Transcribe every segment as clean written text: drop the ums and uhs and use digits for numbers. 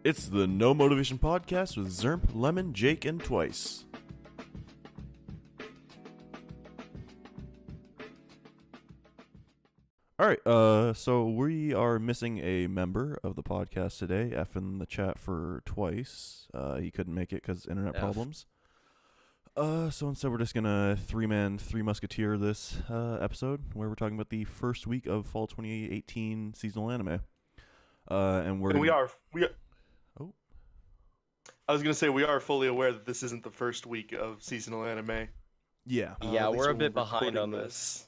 It's the No Motivation Podcast with Xhermp, Lemon, Jake, and Twice. Alright, so we are missing a member of the podcast today. F in the chat for Twice. He couldn't make it because internet problems. So instead we're just gonna Three Musketeer this episode, where we're talking about the first week of fall 2018 seasonal anime. I was gonna say we are fully aware that this isn't the first week of seasonal anime. Yeah. We're a bit behind on this.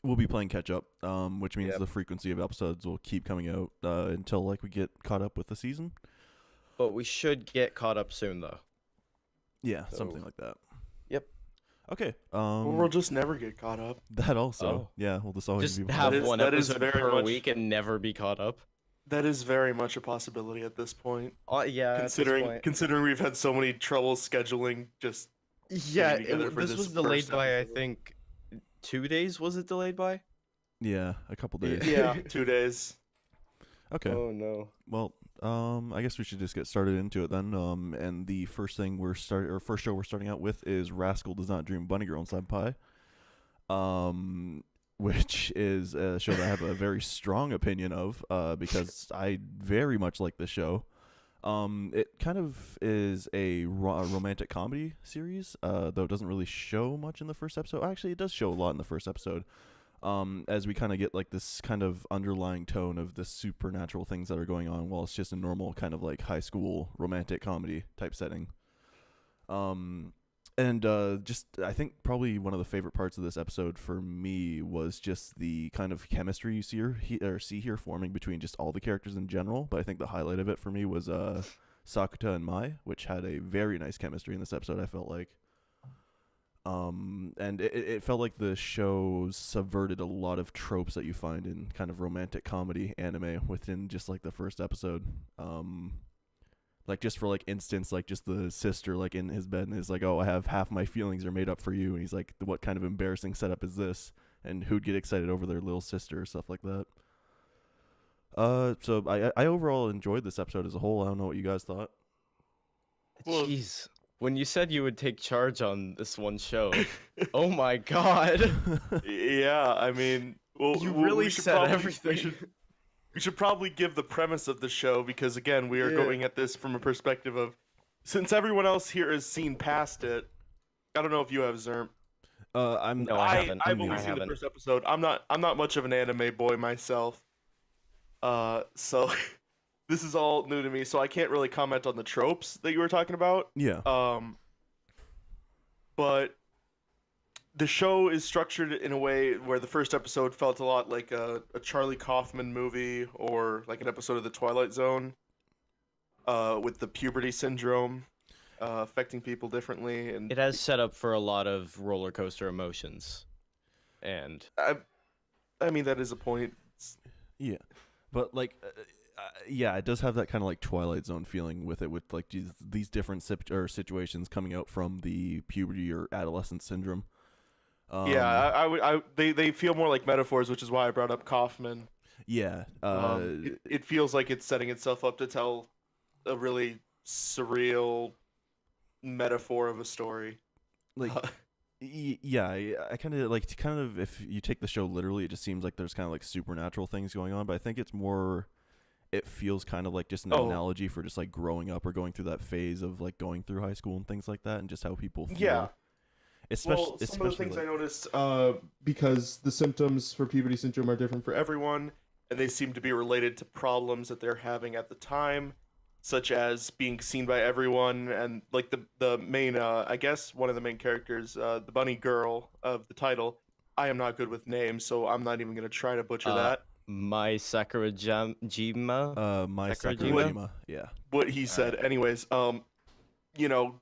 We'll be playing catch up, which means the frequency of episodes will keep coming out until we get caught up with the season. But we should get caught up soon, though. Yeah, something like that. Yep. Okay. Or we'll just never get caught up. That also. Yeah, we'll just always Just be have behind. one episode per week and never be caught up. That is very much a possibility at this point. Yeah, considering we've had so many troubles scheduling just. Yeah, this was delayed by I think 2 days. Was it delayed by? Yeah, a couple days. Yeah, 2 days. Okay. Oh no. Well, I guess we should just get started into it then. And the first thing first show we're starting out with is Rascal Does Not Dream Bunny Girl and Senpai. Which is a show that I have a very strong opinion of, because I very much like this show. It kind of is a romantic comedy series, though it doesn't really show much in the first episode. Actually, it does show a lot in the first episode, as we kind of get this kind of underlying tone of the supernatural things that are going on, while it's just a normal kind of high school romantic comedy type setting. I think probably one of the favorite parts of this episode for me was just the kind of chemistry you see here forming between just all the characters in general. But I think the highlight of it for me was Sakuta and Mai, which had a very nice chemistry in this episode, I felt like. And it felt like the show subverted a lot of tropes that you find in kind of romantic comedy anime within just the first episode. Just for instance, just the sister in his bed and is oh, I have half my feelings are made up for you, and he's what kind of embarrassing setup is this, and who'd get excited over their little sister or stuff like that. So I overall enjoyed this episode as a whole. I don't know what you guys thought. Jeez, when you said you would take charge on this one show, oh my god. Yeah, I mean, you really said everything. We should probably give the premise of the show, because again, we are going at this from a perspective of, since everyone else here has seen past it. I don't know if you have, Xhermp. I haven't. I've only seen the first episode. I'm not much of an anime boy myself. So this is all new to me, so I can't really comment on the tropes that you were talking about. Yeah. But the show is structured in a way where the first episode felt a lot like a Charlie Kaufman movie, or an episode of The Twilight Zone, with the puberty syndrome affecting people differently. And it has set up for a lot of roller coaster emotions. And I mean, that is a point. Yeah. But yeah, it does have that kind of Twilight Zone feeling with it, with these different situations coming out from the puberty or adolescent syndrome. They feel more like metaphors, which is why I brought up Kaufman. Yeah. It feels like it's setting itself up to tell a really surreal metaphor of a story. Yeah, I kind of if you take the show literally, it just seems like there's kind of supernatural things going on, but I think it's more, it feels kind of just an analogy for just growing up or going through that phase of going through high school and things like that, and just how people feel. Yeah. Some of the things I noticed, because the symptoms for puberty syndrome are different for everyone, and they seem to be related to problems that they're having at the time, such as being seen by everyone, and the main, I guess one of the main characters, the bunny girl of the title. I am not good with names, so I'm not even going to try to butcher that. Mai Sakurajima. Mai Sakurajima. Yeah. What he said. Anyways,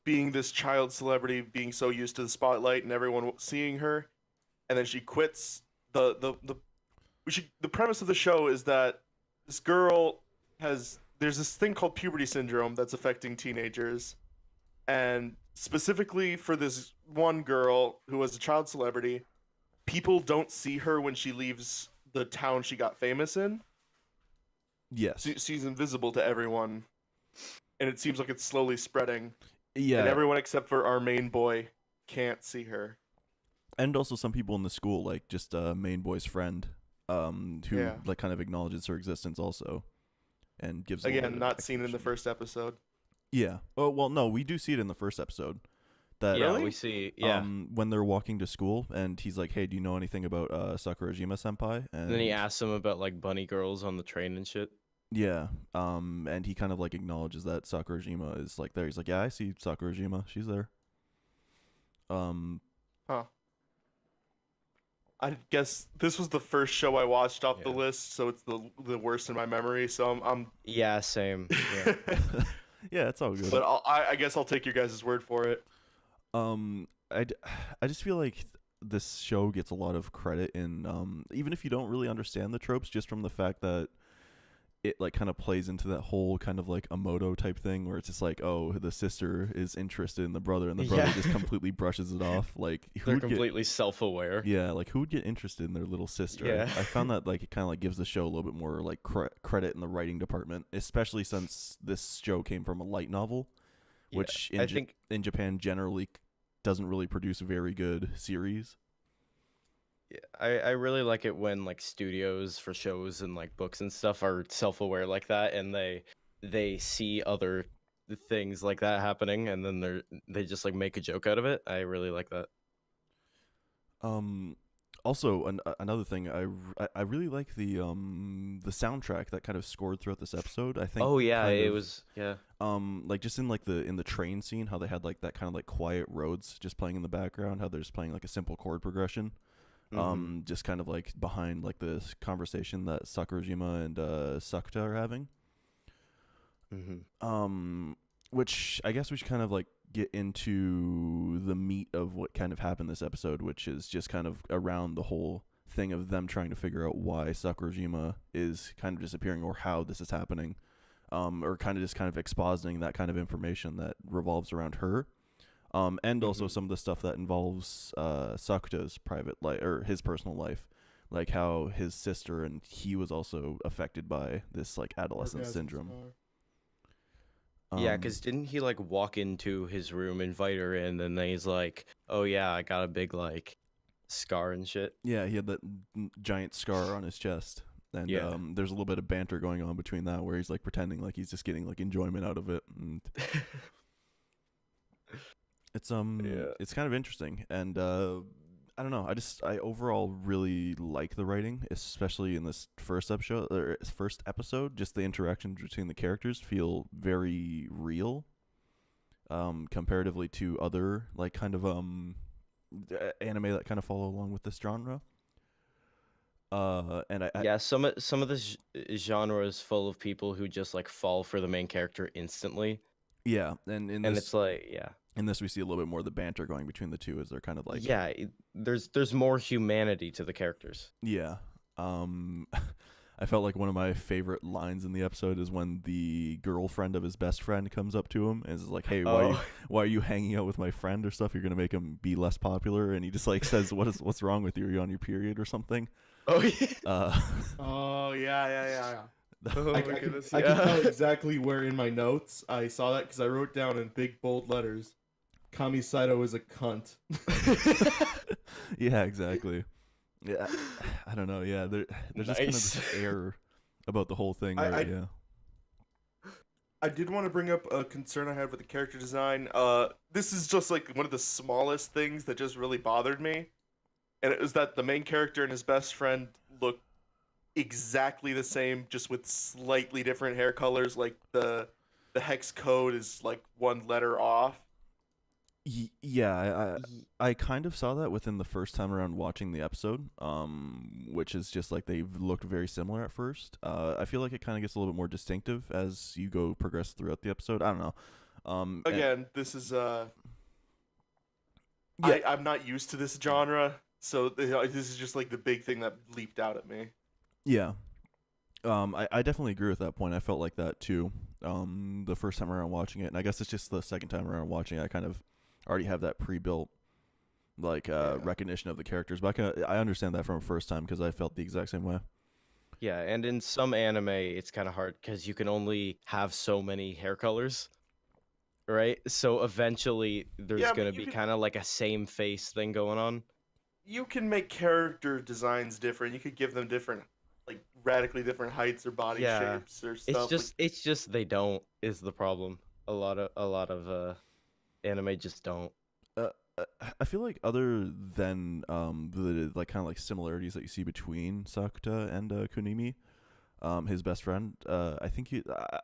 being this child celebrity, being so used to the spotlight and everyone seeing her, and then she quits. The premise of the show is that this girl there's this thing called puberty syndrome that's affecting teenagers, and specifically for this one girl who was a child celebrity, people don't see her when she leaves the town she got famous in. Yes. She's invisible to everyone. and it seems like it's slowly spreading. Yeah, And everyone except for our main boy can't see her. and also some people in the school, like just main boy's friend, who Yeah. like kind of acknowledges her existence also, and gives a little bit Again, of not seen in the explanation. first episode. Yeah. Oh well, no, we do see it in the first episode. That Yeah, Really? we see. Yeah. when they're walking to school, and he's like, "Hey, do you know anything about Sakurajima Senpai?" And then he asks him about like bunny girls on the train and shit. Yeah. And he kind of like acknowledges that Sakurajima is like there. He's like, "Yeah, I see Sakurajima. She's there." Huh. I guess this was the first show I watched off the Yeah. list, so it's the worst in my memory. So I'm Yeah, same. Yeah. Yeah, it's all good. but I guess I'll take your guys' word for it. I just feel like this show gets a lot of credit in even if you don't really understand the tropes, just from the fact that it like kind of plays into that whole kind of like Emoto type thing where it's just like, oh, the sister is interested in the brother and the brother Yeah. just completely brushes it off. Like who They're would get, completely self-aware. yeah, like who would get interested in their little sister? Yeah. I found that like it kind of like gives the show a little bit more like credit in the writing department, especially since this show came from a light novel, Yeah, which I think in Japan generally doesn't really produce very good series. yeah, I really like it when like studios for shows and like books and stuff are self-aware like that, and they see other things like that happening, and then they just like make a joke out of it. I really like that. Also, another thing, I really like the soundtrack that kind of scored throughout this episode. I think. Oh yeah, kind it of, was yeah. like just in like the train scene, how they had like that kind of like quiet roads just playing in the background, how they're just playing like a simple chord progression. Just kind of like behind like this conversation that Sakurajima and Sakuta are having. Which I guess we should kind of like get into the meat of what kind of happened this episode, which is just kind of around the whole thing of them trying to figure out why Sakurajima is kind of disappearing or how this is happening, or kind of expositing that kind of information that revolves around her, and also some of the stuff that involves Sakuta's private life or his personal life, like how his sister and he was also affected by this like adolescent syndrome. Yeah, because didn't he like walk into his room, invite her in, and then he's like, "Oh yeah, I got a big like scar and shit." Yeah, he had that giant scar on his chest, and Yeah. there's a little bit of banter going on between that, where he's like pretending like he's just getting like enjoyment out of it, and it's it's kind of interesting, and I don't know, I overall really like the writing, especially in this first episode. Just the interactions between the characters feel very real, comparatively to other like kind of anime that kind of follow along with this genre. And Yeah, some of this genre is full of people who just like fall for the main character instantly, yeah, and in and this it's like yeah. in this we see a little bit more of the banter going between the two, as they're kind of like Yeah, there's more humanity to the characters. yeah. I felt like one of my favorite lines in the episode is when the girlfriend of his best friend comes up to him and is like, "Hey, why are you hanging out with my friend or stuff? You're gonna make him be less popular." And he just like says, "What's wrong with you? Are you on your period or something?" Oh yeah. Oh yeah. Oh I my can goodness, I yeah. can tell exactly where in my notes I saw that because I wrote down in big bold letters, Kami Saito is a cunt. Yeah, exactly. Yeah, I don't know. Yeah, there's just kind of Nice. this air about the whole thing. I- Where, I- yeah. I did want to bring up a concern I had with the character design. This is just like one of the smallest things that just really bothered me, and it was that the main character and his best friend look exactly the same, just with slightly different hair colors. Like the hex code is like one letter off. Yeah, I kind of saw that within the first time around watching the episode, which is just like they've looked very similar at first. I feel like it kind of gets a little bit more distinctive as you go progress throughout the episode. I don't know. Again, this is Yeah. I'm not used to this genre, so this is just like the big thing that leaped out at me. Yeah. I definitely agree with that point. I felt like that too. The first time around watching it, and I guess it's just the second time around watching it, I kind of already have that pre-built like recognition of the characters. But I understand that from a first time because I felt the exact same way. Yeah, and in some anime, it's kind of hard because you can only have so many hair colors, right? So eventually, there's Yeah, gonna but be kind of like a same face thing going on. you can make character designs different. You could give them different, like radically different heights or body Yeah, shapes or it's stuff. Like, just they don't is the problem. A lot of anime just don't. Uh, uh, I feel like other than the like kind of like similarities that you see between Sakuta and Kunimi, his best friend, I think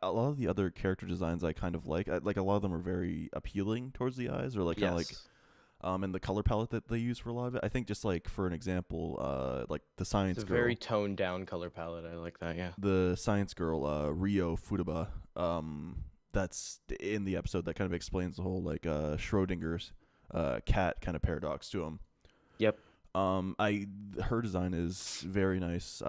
a lot of the other character designs I kind of like a lot of them are very appealing towards the eyes, or like kind of like Yes, and the color palette that they use for a lot of it. I think just like for an example, like the science it's a girl, very toned down color palette. I like that. Yeah. the science girl, Rio Futaba, that's in the episode that kind of explains the whole like Schrodinger's cat kind of paradox to him. Yep. Her design is very nice.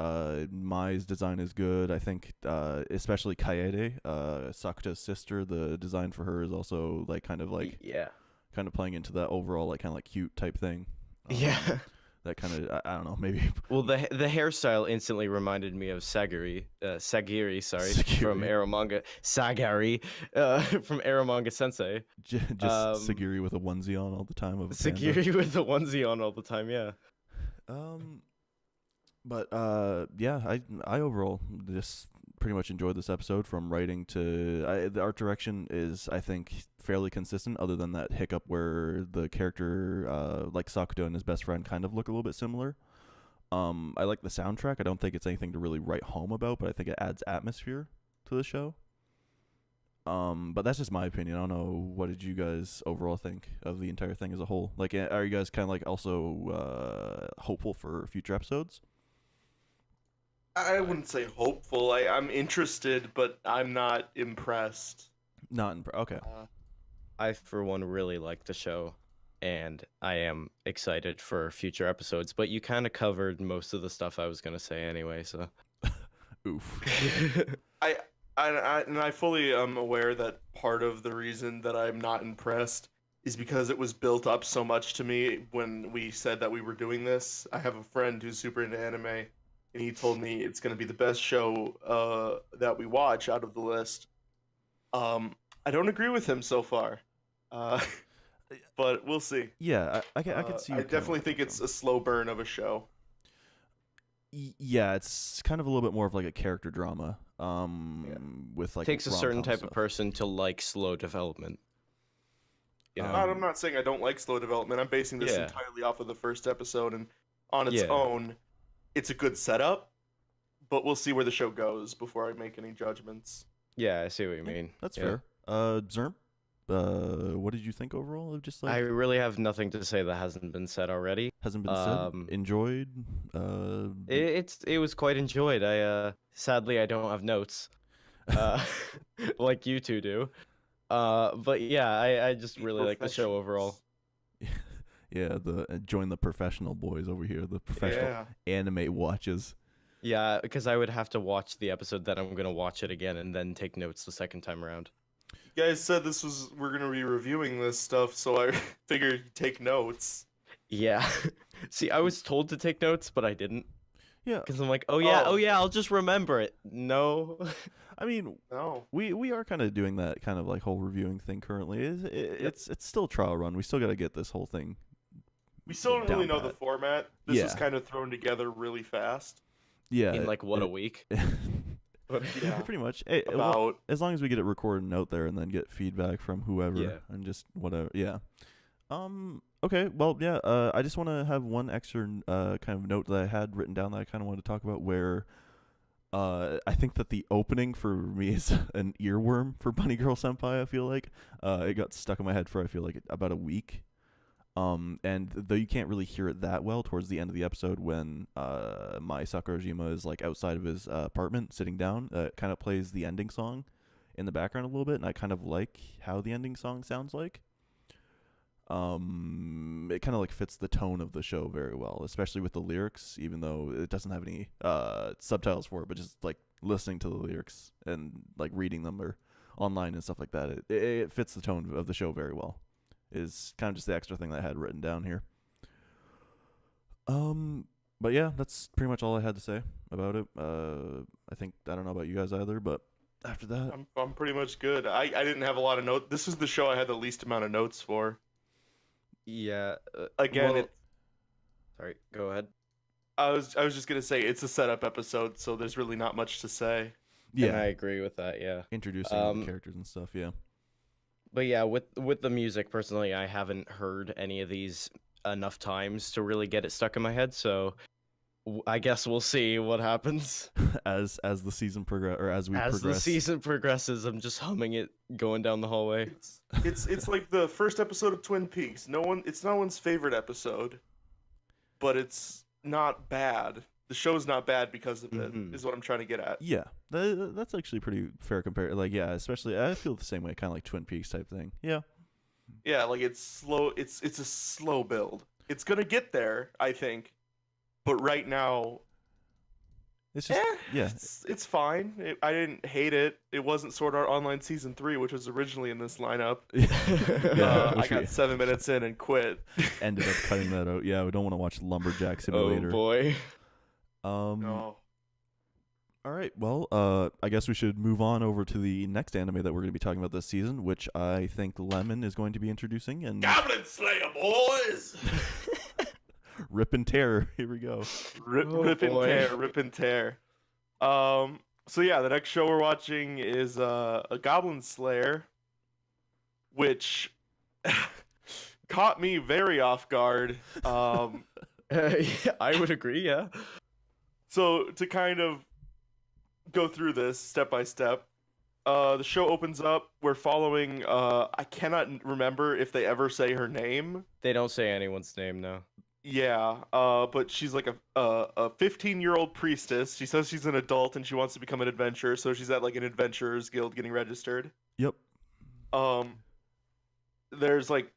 Mai's design is good. I think, especially Kaede, Sakuta's sister, the design for her is also like kind of like Yeah. kind of playing into that overall like kind of like cute type thing. Yeah. That kind of I don't know, maybe. Well, the hairstyle instantly reminded me of Sagiri, sorry, from Sagiri. Aromanga, Sagari, from Aromanga Sensei. Just Sagiri with a onesie on all the time of a panda. Sagiri with the onesie on all the time, yeah. But yeah, I overall just pretty much enjoyed this episode from writing to the art direction is I think fairly consistent, other than that hiccup where the character like Sakuto and his best friend kind of look a little bit similar. I like the soundtrack. I don't think it's anything to really write home about, but I think it adds atmosphere to the show. But that's just my opinion. I don't know. What did you guys overall think of the entire thing as a whole? Like, are you guys kind of like also hopeful for future episodes? I wouldn't say hopeful. I'm interested, but I'm not impressed. Okay. I, for one, really like the show, and I am excited for future episodes, but you kind of covered most of the stuff I was going to say anyway, so. Oof. I fully am aware that part of the reason that I'm not impressed is because it was built up so much to me when we said that we were doing this. I have a friend who's super into anime, and he told me it's going to be the best show that we watch out of the list. I don't agree with him so far, but we'll see. Yeah, I can see. I definitely think it's a slow burn of a show. Yeah, it's kind of a little bit more of like a character drama. With like Takes a certain rom-com type stuff. of person to like slow development. You know? I'm not saying I don't like slow development. I'm basing this Yeah. entirely off of the first episode, and on its Yeah. own, it's a good setup. But we'll see where the show goes before I make any judgments. Yeah, I see what you mean. That's Yeah. fair. Xhermp, what did you think overall of just like I really have nothing to say that hasn't been said already. hasn't been said? Enjoyed? It was quite enjoyed. Sadly I don't have notes, like you two do. But yeah, I just really like the show overall. Yeah, join the professional boys over here, the professional anime watches. Yeah, because I would have to watch the episode, then I'm gonna watch it again and then take notes the second time around. You guys said we're gonna be reviewing this stuff, so I figured you'd take notes. Yeah. See, I was told to take notes, but I didn't. Yeah, Because I'm like, oh yeah, I'll just remember it. No. I mean, No. we are kind of doing that kind of like whole reviewing thing currently. It's still trial run. We still got to get this whole thing. We still don't really down know the pat. format. This was Yeah. kind of thrown together really fast. Yeah, In like what, a week? Yeah. pretty much. Hey, About as long as we get it recorded and out there, and then get feedback from whoever, Yeah. and just whatever. Yeah. Okay. Well, yeah. I just want to have one extra kind of note that I had written down that I kind of wanted to talk about, where I think that the opening for me is an earworm for Bunny Girl Senpai. I feel like it got stuck in my head for I feel like about a week. And though you can't really hear it that well towards the end of the episode when my Sakurajima is like outside of his apartment sitting down, it kind of plays the ending song in the background a little bit, and I kind of like how the ending song sounds like. It kind of like fits the tone of the show very well, especially with the lyrics, even though it doesn't have any subtitles for it, but just like listening to the lyrics and like reading them or online and stuff like that, it fits the tone of the show very well. Is kind of just the extra thing that I had written down here. But yeah, that's pretty much all I had to say about it. I don't know about you guys either, but after that, I'm pretty much good. I didn't have a lot of notes. This is the show I had the least amount of notes for. Yeah. Again, well, sorry. Go ahead. I was just gonna say it's a setup episode, so there's really not much to say. And I yeah, agree with that. Yeah. introducing all the characters and stuff. Yeah. But yeah, with the music, personally, I haven't heard any of these enough times to really get it stuck in my head. So I guess we'll see what happens as the season progress, or as we as progress. the season progresses. I'm just humming it going down the hallway. It's like the first episode of Twin Peaks. It's no one's favorite episode, but it's not bad. The show's not bad because of it. Mhm. Is what I'm trying to get at. Yeah, that's actually pretty fair compare. Like, yeah, especially I feel the same way, kind of like Twin Peaks type thing. Yeah. Yeah, like it's slow. It's a slow build. It's gonna get there, I think, but right now, It's just yeah. it's fine. I didn't hate it. It wasn't Sword Art Online Season 3, which was originally in this lineup. Yeah, I got 7 minutes in and quit. ended up cutting that out. Yeah, we don't want to watch Lumberjack Oh Simulator. boy. No. All right. Well, I guess we should move on over to the next anime that we're going to be talking about this season, which I think Lemon is going to be introducing. And Goblin Slayer, boys! rip and tear. Here we go. Rip and tear. So yeah, the next show we're watching is a Goblin Slayer, which caught me very off guard. Yeah, I would agree. Yeah. So to kind of go through this step by step, the show opens up. We're following. I cannot remember if they ever say her name. They don't say anyone's name now. Yeah, but she's like a 15-year-old priestess. She says she's an adult and she wants to become an adventurer, so she's at like an adventurers guild getting registered. Yep. There's like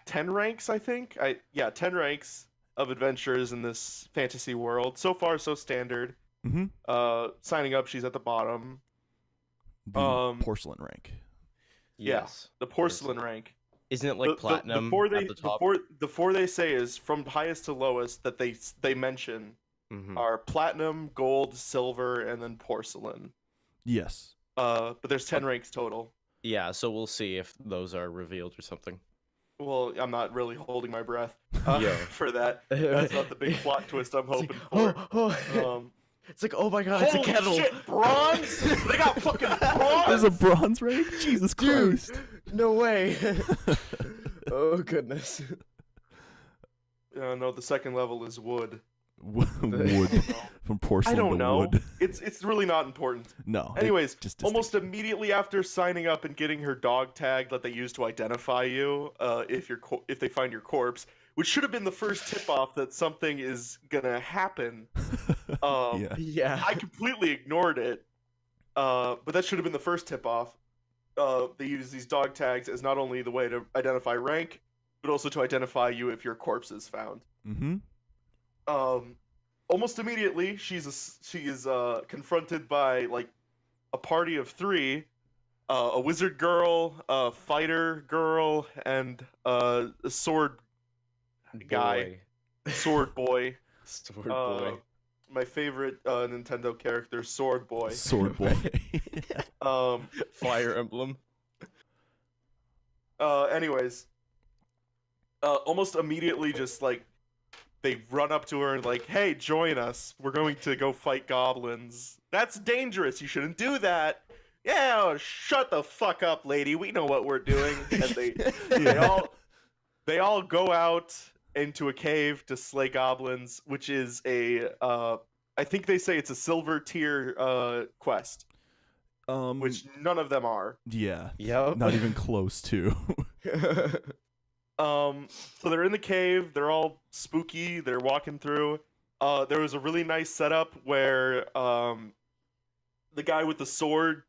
10 ranks, I think. 10 ranks of adventurers in this fantasy world. So far, so standard. Mm-hmm. Signing up, she's at the bottom. The porcelain rank. Yes. The porcelain rank. Isn't it like platinum at the top? Before they say is from highest to lowest that they mention are platinum, gold, silver, and then porcelain. Yes. But there's 10 ranks total. Yeah, so we'll see if those are revealed or something. Well, I'm not really holding my breath Yeah. for that. That's not the big plot twist I'm hoping for. It's like, oh my god, it's a kettle. Shit, bronze? They got fucking bronze? There's a bronze rank? Jesus Christ. No way. Oh goodness. No, the second level is wood. Wood. From porcelain I don't to know. wood. It's really not important. No. Anyways, just almost immediately after signing up and getting her dog tag that they use to identify you, if they find your corpse, which should have been the first tip off that something is gonna happen. Yeah. I completely ignored it. But that should have been the first tip off. They use these dog tags as not only the way to identify rank, but also to identify you if your corpse is found. Mm-hmm. Almost immediately, she is confronted by like a party of 3, a wizard girl, a fighter girl, and a sword guy, sword boy. Sword boy. My favorite Nintendo character, Sword Boy. Sword boy. Fire Emblem. Anyways, almost immediately, just like they run up to her and like, "Hey, join us. We're going to go fight goblins. That's dangerous. You shouldn't do that." Yeah, oh, shut the fuck up, lady. We know what we're doing. And they all go out into a cave to slay goblins, which is I think they say it's a silver tier quest. Which none of them are. Yeah. Yep. Not even close to. So they're in the cave, they're all spooky, they're walking through. There was a really nice setup where the guy with the sword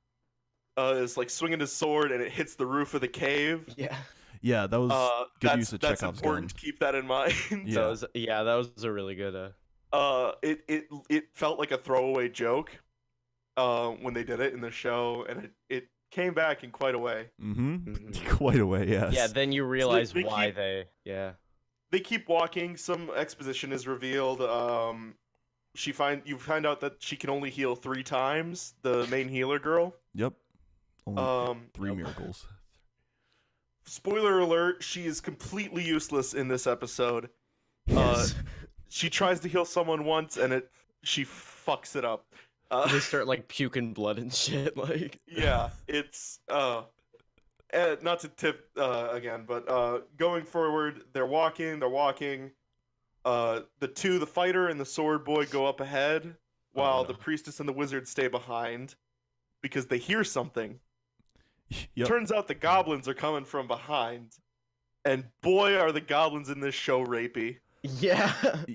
is like swinging his sword and it hits the roof of the cave. Yeah. Yeah, that was good use of that's Chekhov's important gun. to keep that in mind. Yeah. That was a really good It felt like a throwaway joke when they did it in the show, and it came back in quite a way. Mm-hmm. Quite a way, yes. Yeah, then you realize they why keep- they they keep walking. Some exposition is revealed. You find out that she can only heal 3 times. The main healer girl. Yep. Only 3 Yep. miracles. Spoiler alert: she is completely useless in this episode. Yes. She tries to heal someone once, and she fucks it up. They start like puking blood and shit. Like, Yeah, it's not to tip again, but going forward, they're walking. The fighter and the sword boy, go up ahead, while no. the priestess and the wizard stay behind because they hear something. Yep. Turns out the goblins are coming from behind, and boy, are the goblins in this show rapey. yeah.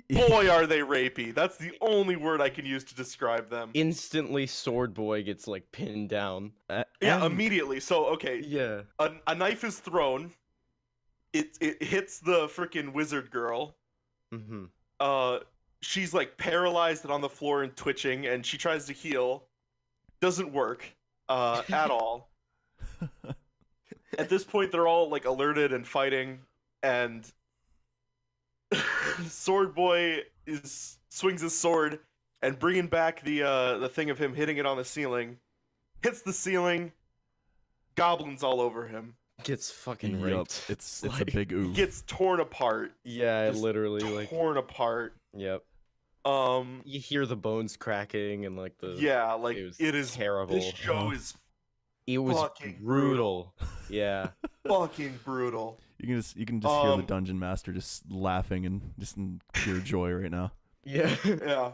Boy, are they rapey. That's the only word I can use to describe them. Instantly, Sword Boy gets like pinned down. Yeah, And- immediately. So, okay, Yeah. a knife is thrown. It hits the freaking wizard girl. Mm-hmm. She's like paralyzed and on the floor and twitching, and she tries to heal. Doesn't work at all. At this point, they're all like alerted and fighting, and Sword Boy swings his sword and bringing back the thing of him hitting it on the ceiling. Hits the ceiling. Goblins all over him. Gets fucking Yup. raped. It's a Like, big oof. Gets torn apart. Yeah, Just literally. Like, Torn apart. yep. Um. You hear the bones cracking and like the. Yeah, like it was it is terrible. This show is It was fucking brutal. Yeah. fucking brutal. You can just hear the Um, dungeon master just laughing and just in pure joy right now. Yeah. Yeah.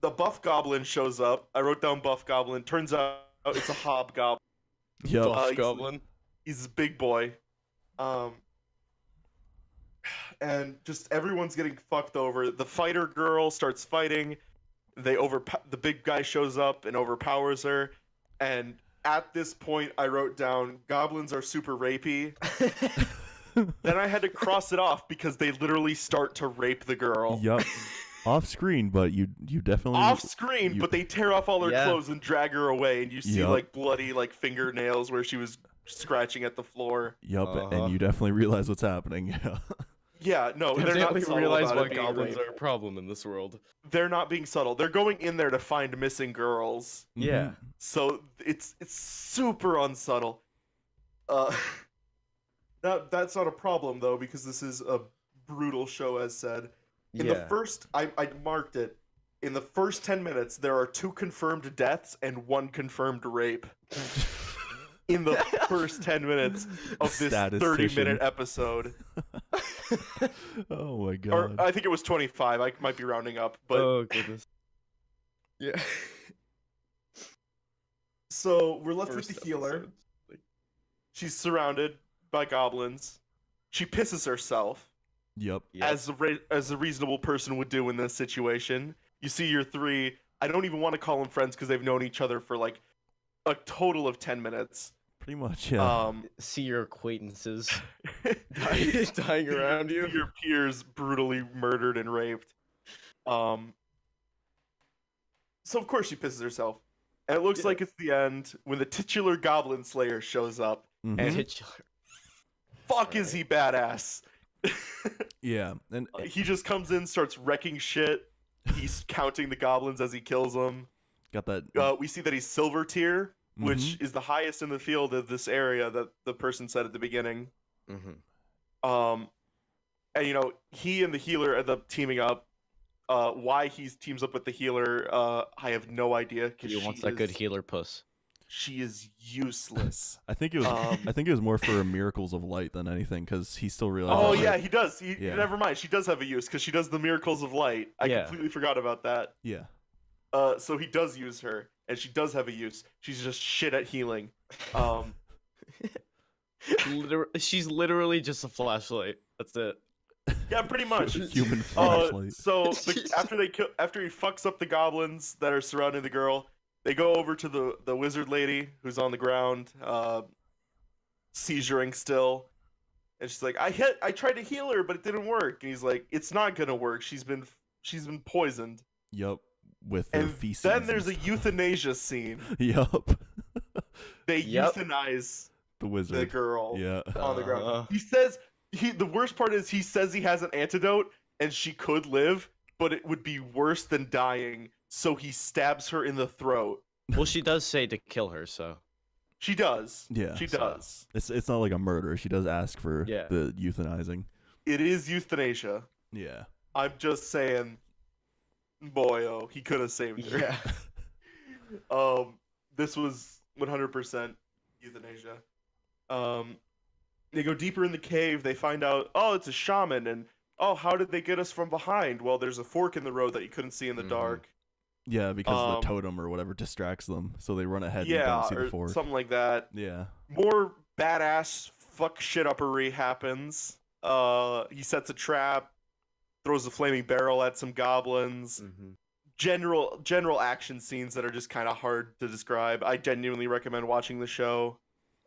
The buff goblin shows up. I wrote down buff goblin. Turns out it's a hobgoblin. Yep. Buff he's- Goblin. He's a big boy. And just everyone's getting fucked over. The fighter girl starts fighting. The big guy shows up and overpowers her. And at this point, I wrote down goblins are super rapey. Then I had to cross it off because they literally start to rape the girl. Yup. Off screen, but you definitely Off screen, you- but they tear off all her Yeah. clothes and drag her away, and you see Yup. like bloody like fingernails where she was scratching at the floor. Yup, Uh-huh. and you definitely realize what's happening. Yeah. Yeah, no, they're not Definitely subtle realize about why it being goblins rape. are a problem in this world. They're not being subtle. They're going in there to find missing girls. Yeah. Mhm. So it's super unsubtle. That's not a problem though, because this is a brutal show, as said. In the first, I marked it. In the first 10 minutes, there are 2 confirmed deaths and 1 confirmed rape. In the first 10 minutes of this Statistician. 30-minute episode. Oh my Or god. I think it was 25. I might be rounding up, but Oh goodness. Yeah. so we're left with First the healer. episode. She's surrounded by goblins. She pisses herself, Yep. Yep. as a reasonable person would do in this situation. You see your 3. I don't even want to call them friends because they've known each other for like a total of 10 minutes. Pretty much, yeah. See your acquaintances dying around you. Your peers brutally murdered and raped. So of course she pisses herself. And it looks Yeah. like it's the end when the titular Goblin Slayer shows up. Mhm. and- Titular. Fuck is he badass. Yeah. And He just comes in, starts wrecking shit. He's counting the goblins as he kills them. got that We see that he's silver tier, which Mhm. is the highest in the field of this area that the person said at the beginning. Mm-hmm. And he and the healer end up teaming up. Why he teams up with the healer, I have no idea. Because He wants that good healer puss. She is useless. I think it was I think it was more for miracles of light than anything because he still realized. Oh that, yeah, like- he does. Yeah. Never mind. She does have a use because she does the miracles of light. I Yeah. completely forgot about that. yeah. So he does use her, and she does have a use. She's just shit at healing. She's literally just a flashlight. That's it. Yeah, pretty much. Human flashlight. So after he fucks up the goblins that are surrounding the girl, they go over to the wizard lady who's on the ground, seizuring still, and she's like, I tried to heal her, but it didn't work. And he's like, it's not gonna work. She's been poisoned. Yup. With their And feces. then there's a and stuff. euthanasia scene. Yup. They Yep. euthanize The the wizard. girl Yeah. on the ground. Uh-huh. He says the worst part is he says he has an antidote and she could live, but it would be worse than dying. So he stabs her in the throat. Well, she does say to kill her, so. She does. Yeah. She So- does. It's not like a murder. She does ask for Yeah. the euthanizing. It is euthanasia. Yeah. I'm just saying, boy, oh, he could have saved her. Yeah. This was 100% euthanasia. They go deeper in the cave. They find out, oh, it's a shaman, and oh, how did they get us from behind? Well, there's a fork in the road that you couldn't see in the Mhm. dark. Yeah, because the totem or whatever distracts them, so they run ahead and Yeah, don't see the or fork. something like that. Yeah. More badass fuck shit uppery happens. He sets a trap, throws a flaming barrel at some goblins. Mhm. General action scenes that are just kind of hard to describe. I genuinely recommend watching the show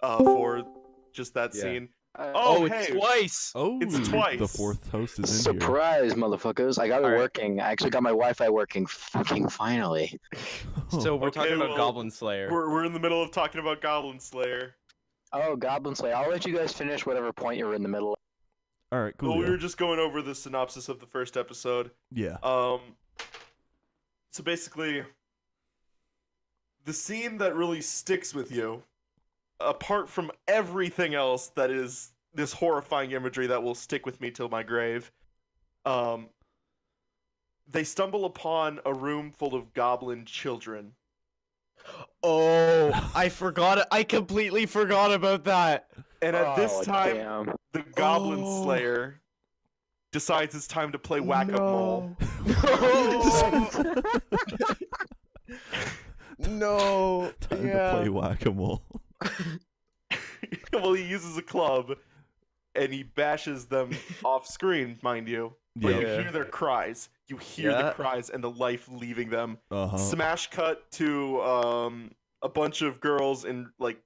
for just that Yeah. scene. Oh, hey, it's twice! Oh, It's twice. The fourth host is in here. Surprise, motherfuckers! I got it Alright. working. I actually got my Wi-Fi working. Fucking finally. So we're Okay, talking about well, Goblin Slayer. we're in the middle of talking about Goblin Slayer. Oh, Goblin Slayer. I'll let you guys finish whatever point you're in the middle. All right, cool. Well, we yeah. were just going over the synopsis of the first episode. Yeah. So basically, the scene that really sticks with you, apart from everything else that is this horrifying imagery that will stick with me till my grave, they stumble upon a room full of goblin children. Oh, I forgot it. I completely forgot about that. And at this Oh, time, damn. the Goblin Oh. Slayer decides it's time to play whack-a-mole. No. Time to play whack-a-mole. Well, he uses a club, and he bashes them off screen, mind you. But you Yeah. hear their cries. You hear the Yeah. cries and the life leaving them. Uh-huh. Smash cut to a bunch of girls in like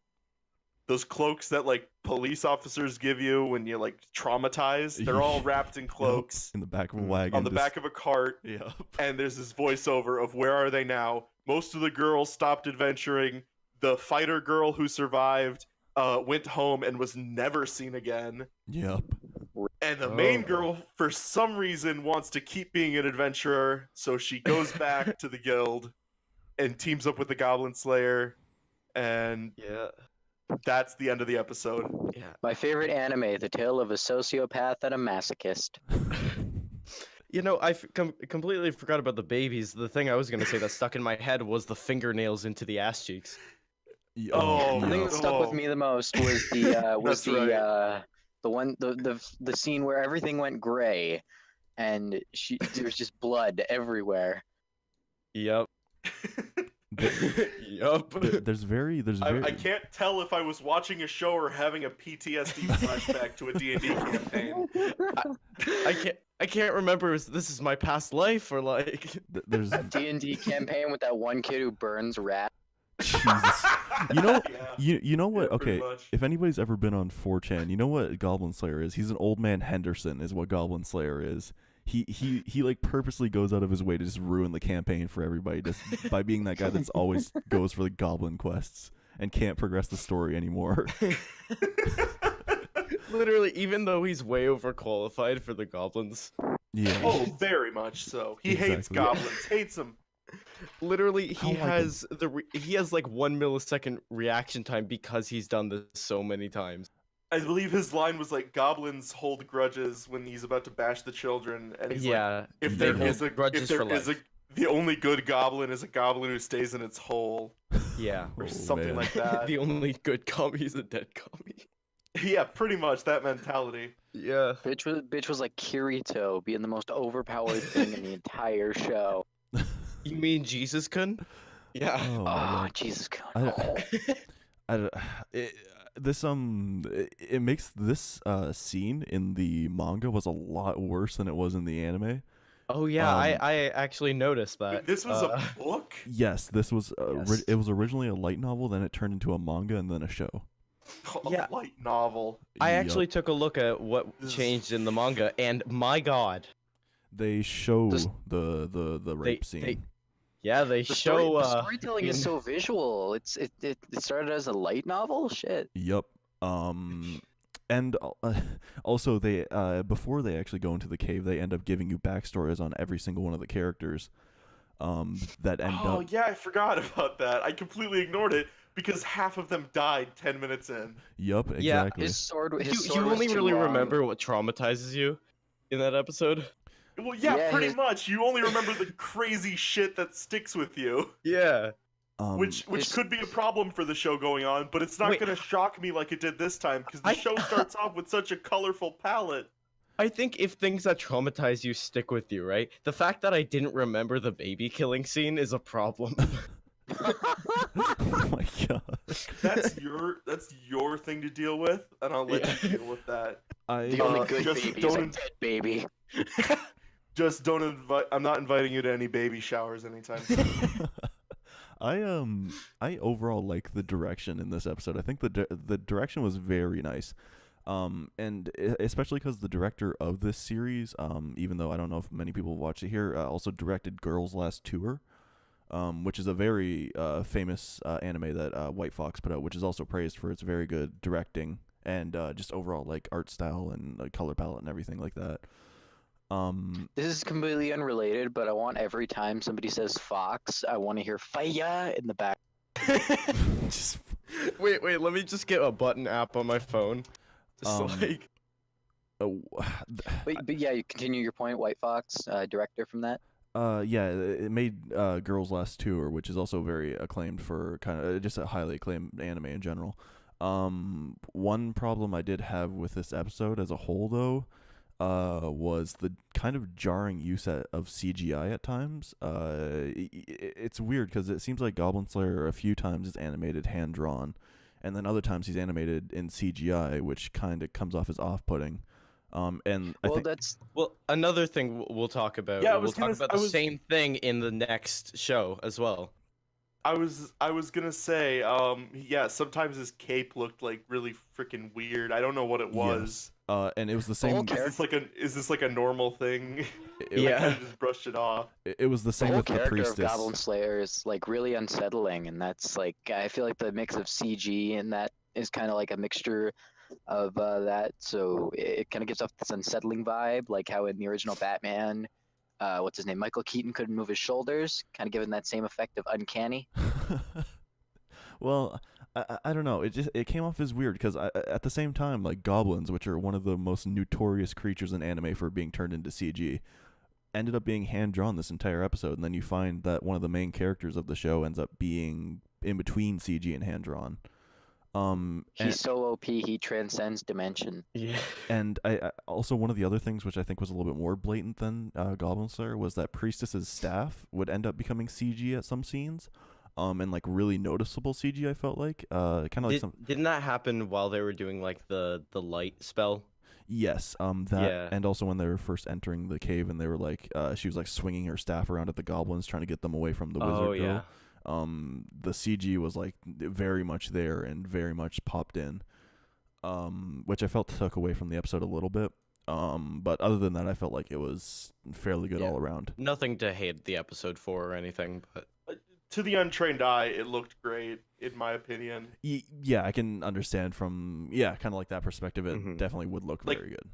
those cloaks that like police officers give you when you're like traumatized. They're all wrapped in cloaks In the back of a wagon. on the back of a cart. Yeah. And there's this voiceover of where are they now? Most of the girls stopped adventuring. The fighter girl who survived went home and was never seen again. Yep. And the main Oh. girl, for some reason, wants to keep being an adventurer, so she goes back to the guild and teams up with the Goblin Slayer, and Yeah. that's the end of the episode. Yeah. My favorite anime: The Tale of a Sociopath and a Masochist. You know, I completely forgot about the babies. The thing I was gonna say that stuck in my head was the fingernails into the ass cheeks. Oh, The thing yeah. that stuck with me the most was That's the one the scene where everything went gray, and there's just blood everywhere. Yep. Yup. There's very I can't tell if I was watching a show or having a PTSD flashback to a D&D campaign. I can't remember. This is my past life or like. there's D&D campaign with that one kid who burns rats. Jesus. You know, Yeah, you know what? yeah, pretty Okay, much. if anybody's ever been on 4chan, you know what Goblin Slayer is. He's an old man Henderson, is what Goblin Slayer is. He like purposely goes out of his way to just ruin the campaign for everybody, just by being that guy that's always goes for the goblin quests and can't progress the story anymore. Literally, even though he's way overqualified for the goblins. Yeah. Oh, very much so. He hates Exactly. goblins, hates them. Literally, I he like him. has he has like 1 millisecond reaction time because he's done this so many times. I believe his line was like, "Goblins hold grudges when he's about to bash the children," and he's like, Yeah. "If they there hold is a, grudges if there for is a, life. the only good goblin is a goblin who stays in its hole, Yeah. or Oh, something man. like that." The only good commie is a dead commie. Yeah, pretty much that mentality. Yeah. Bitch was like Kirito, being the most overpowered thing in the entire show. You mean Jesus kun? Yeah. Oh, my Oh, God. Jesus God. It makes this scene in the manga was a lot worse than it was in the anime. Oh yeah, Um, I actually noticed that. This was a book. Yes, this was Yes. it was originally a light novel, then it turned into a manga and then a show. Yeah. A light novel. I Yup. actually took a look at what This is- changed in the manga, and my god, They show This- the rape scene. yeah, they The show. storytelling is so visual. It started as a light novel. Shit. Yup. And also, they before they actually go into the cave, they end up giving you backstories on every single one of the characters. That end Oh up. yeah, I forgot about that. I completely ignored it because half of them died 10 minutes in. Yup, Yeah, exactly. His sword was You only too really long. remember what traumatizes you in that episode. Well, yeah, Yeah, pretty his- much. You only remember the crazy shit that sticks with you, Yeah. which his- could be a problem for the show going on, but it's not Wait. gonna shock me like it did this time because the show starts off with such a colorful palette. I think if things that traumatize you stick with you, right? The fact that I didn't remember the baby killing scene is a problem. Oh my god. That's your thing to deal with, and I'll let you deal with that. the only good just baby is a don't- dead baby. Just don't invite. I'm not inviting you to any baby showers anytime soon. I overall like the direction in this episode. I think the direction was very nice. Especially because the director of this series, even though I don't know if many people watch it here, also directed Girls Last Tour, which is a very famous anime that White Fox put out, which is also praised for its very good directing and just overall like art style and color palette and everything like that. This is completely unrelated, but I want every time somebody says fox, I want to hear fire in the back. just wait, let me just get a button app on my phone. Just like oh, But yeah, you continue your point. White Fox, director from that. yeah, it made Girls Last Tour, which is also very acclaimed for kind of just a highly acclaimed anime in general. One problem I did have with this episode as a whole, though, was the kind of jarring use of CGI at times. It's weird because it seems like Goblin Slayer a few times is animated hand drawn, and then other times he's animated in CGI, which kind of comes off as off-putting. And I think That's well, another thing we'll talk about. Yeah, I we'll was talk gonna- about I the was- same thing in the next show as well. I was gonna say, yeah, sometimes his cape looked like really freaking weird. I don't know what it was. and it was the The whole same. Is this like a normal thing? I Yeah. kind of just brushed it off. It was the the same whole with the character of priestess. Goblin Slayer is like really unsettling, and that's like I feel like the mix of CG and that is kind of like a mixture of that. So it kind of gives off this unsettling vibe, like how in the original Batman, what's his name, Michael Keaton couldn't move his shoulders, kind of giving that same effect of uncanny. Well, I don't know. It came off as weird because at the same time, like goblins, which are one of the most notorious creatures in anime for being turned into CG, ended up being hand drawn this entire episode, and then you find that one of the main characters of the show ends up being in between CG and hand drawn. He's so OP, he transcends dimension. Yeah. And I also, one of the other things which I think was a little bit more blatant than Goblin Slayer was that Priestess's staff would end up becoming CG at some scenes, and like really noticeable CG. I felt like kind of like some. Didn't that happen while they were doing like the light spell? Yes, that, Yeah. and also when they were first entering the cave and they were like, she was like swinging her staff around at the goblins trying to get them away from the wizard Oh girl. yeah. The CG was like very much there and very much popped in, which I felt took away from the episode a little bit. But other than that, I felt like it was fairly good Yeah. all around. Nothing to hate the episode for or anything, but To the untrained eye, it looked great, in my opinion. Yeah, I can understand from kind of like that perspective. It Mhm. definitely would look Like, very good.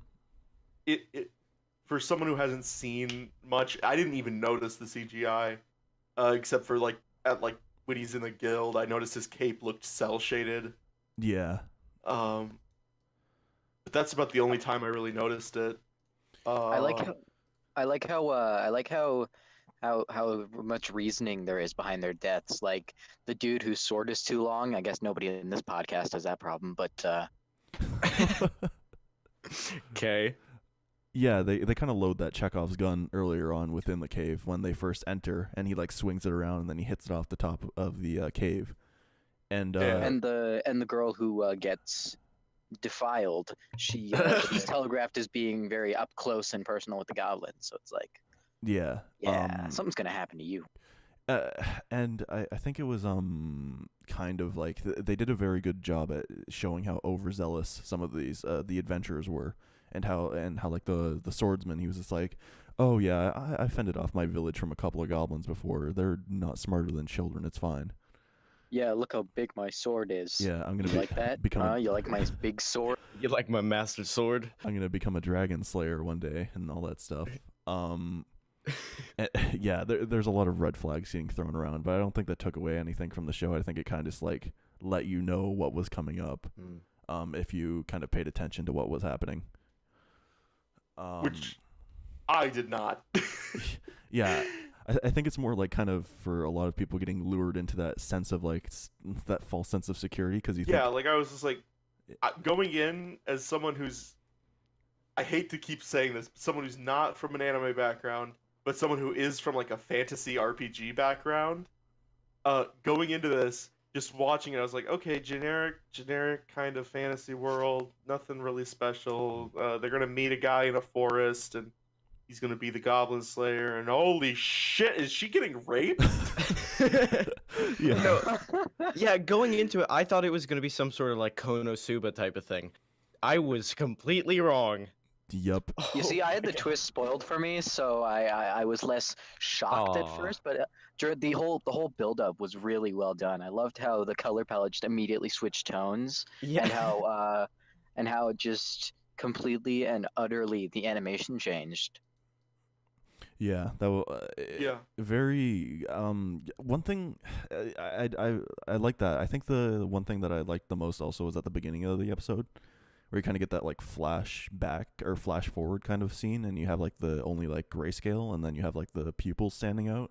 It for someone who hasn't seen much, I didn't even notice the CGI, except for like when he's in the guild. I noticed his cape looked cell shaded. Yeah. But that's about the only time I really noticed it. I like how much reasoning there is behind their deaths. Like the dude whose sword is too long. I guess nobody in this podcast has that problem, but okay. Yeah, they kind of load that Chekhov's gun earlier on within the cave when they first enter, and he like swings it around and then he hits it off the top of the cave. And Yeah. and the girl who gets defiled, she's telegraphed as being very up close and personal with the goblin. So it's like, yeah, something's gonna happen to you. and I think it was kind of like they did a very good job at showing how overzealous some of these the adventurers were, and how like the swordsman, he was just like, oh yeah, I fended off my village from a couple of goblins before. They're not smarter than children. It's fine. Yeah, look how big my sword is. Yeah, I'm gonna You like that? become. You like my big sword? You like my master sword? I'm gonna become a dragon slayer one day and all that stuff. Yeah, there's a lot of red flags getting thrown around, but I don't think that took away anything from the show. I think it kind of just like let you know what was coming up. If you kind of paid attention to what was happening. Which I did not. Yeah, I think it's more like kind of for a lot of people getting lured into that sense of like that false sense of security because you think, Yeah, like I was just like going in as someone who's, I hate to keep saying this, but someone who's not from an anime background, but someone who is from like a fantasy RPG background. Going into this, just watching it, I was like, okay, generic kind of fantasy world, nothing really special. They're gonna meet a guy in a forest, and he's gonna be the Goblin Slayer, and holy shit, is she getting raped? yeah, No, yeah, going into it, I thought it was going to be some sort of like Konosuba type of thing. I was completely wrong. yep. You see, I had the twist spoiled for me, so I was less shocked at Aw. first. But during the whole build up was really well done. I loved how the color palette just immediately switched tones, Yeah. and how it just completely and utterly the animation changed. Yeah, that will. Yeah. Very. One thing, I like that. I think the one thing that I liked the most also was at the beginning of the episode, where you kind of get that like flash back or flash forward kind of scene, and you have like the only like grayscale, and then you have like the pupils standing out,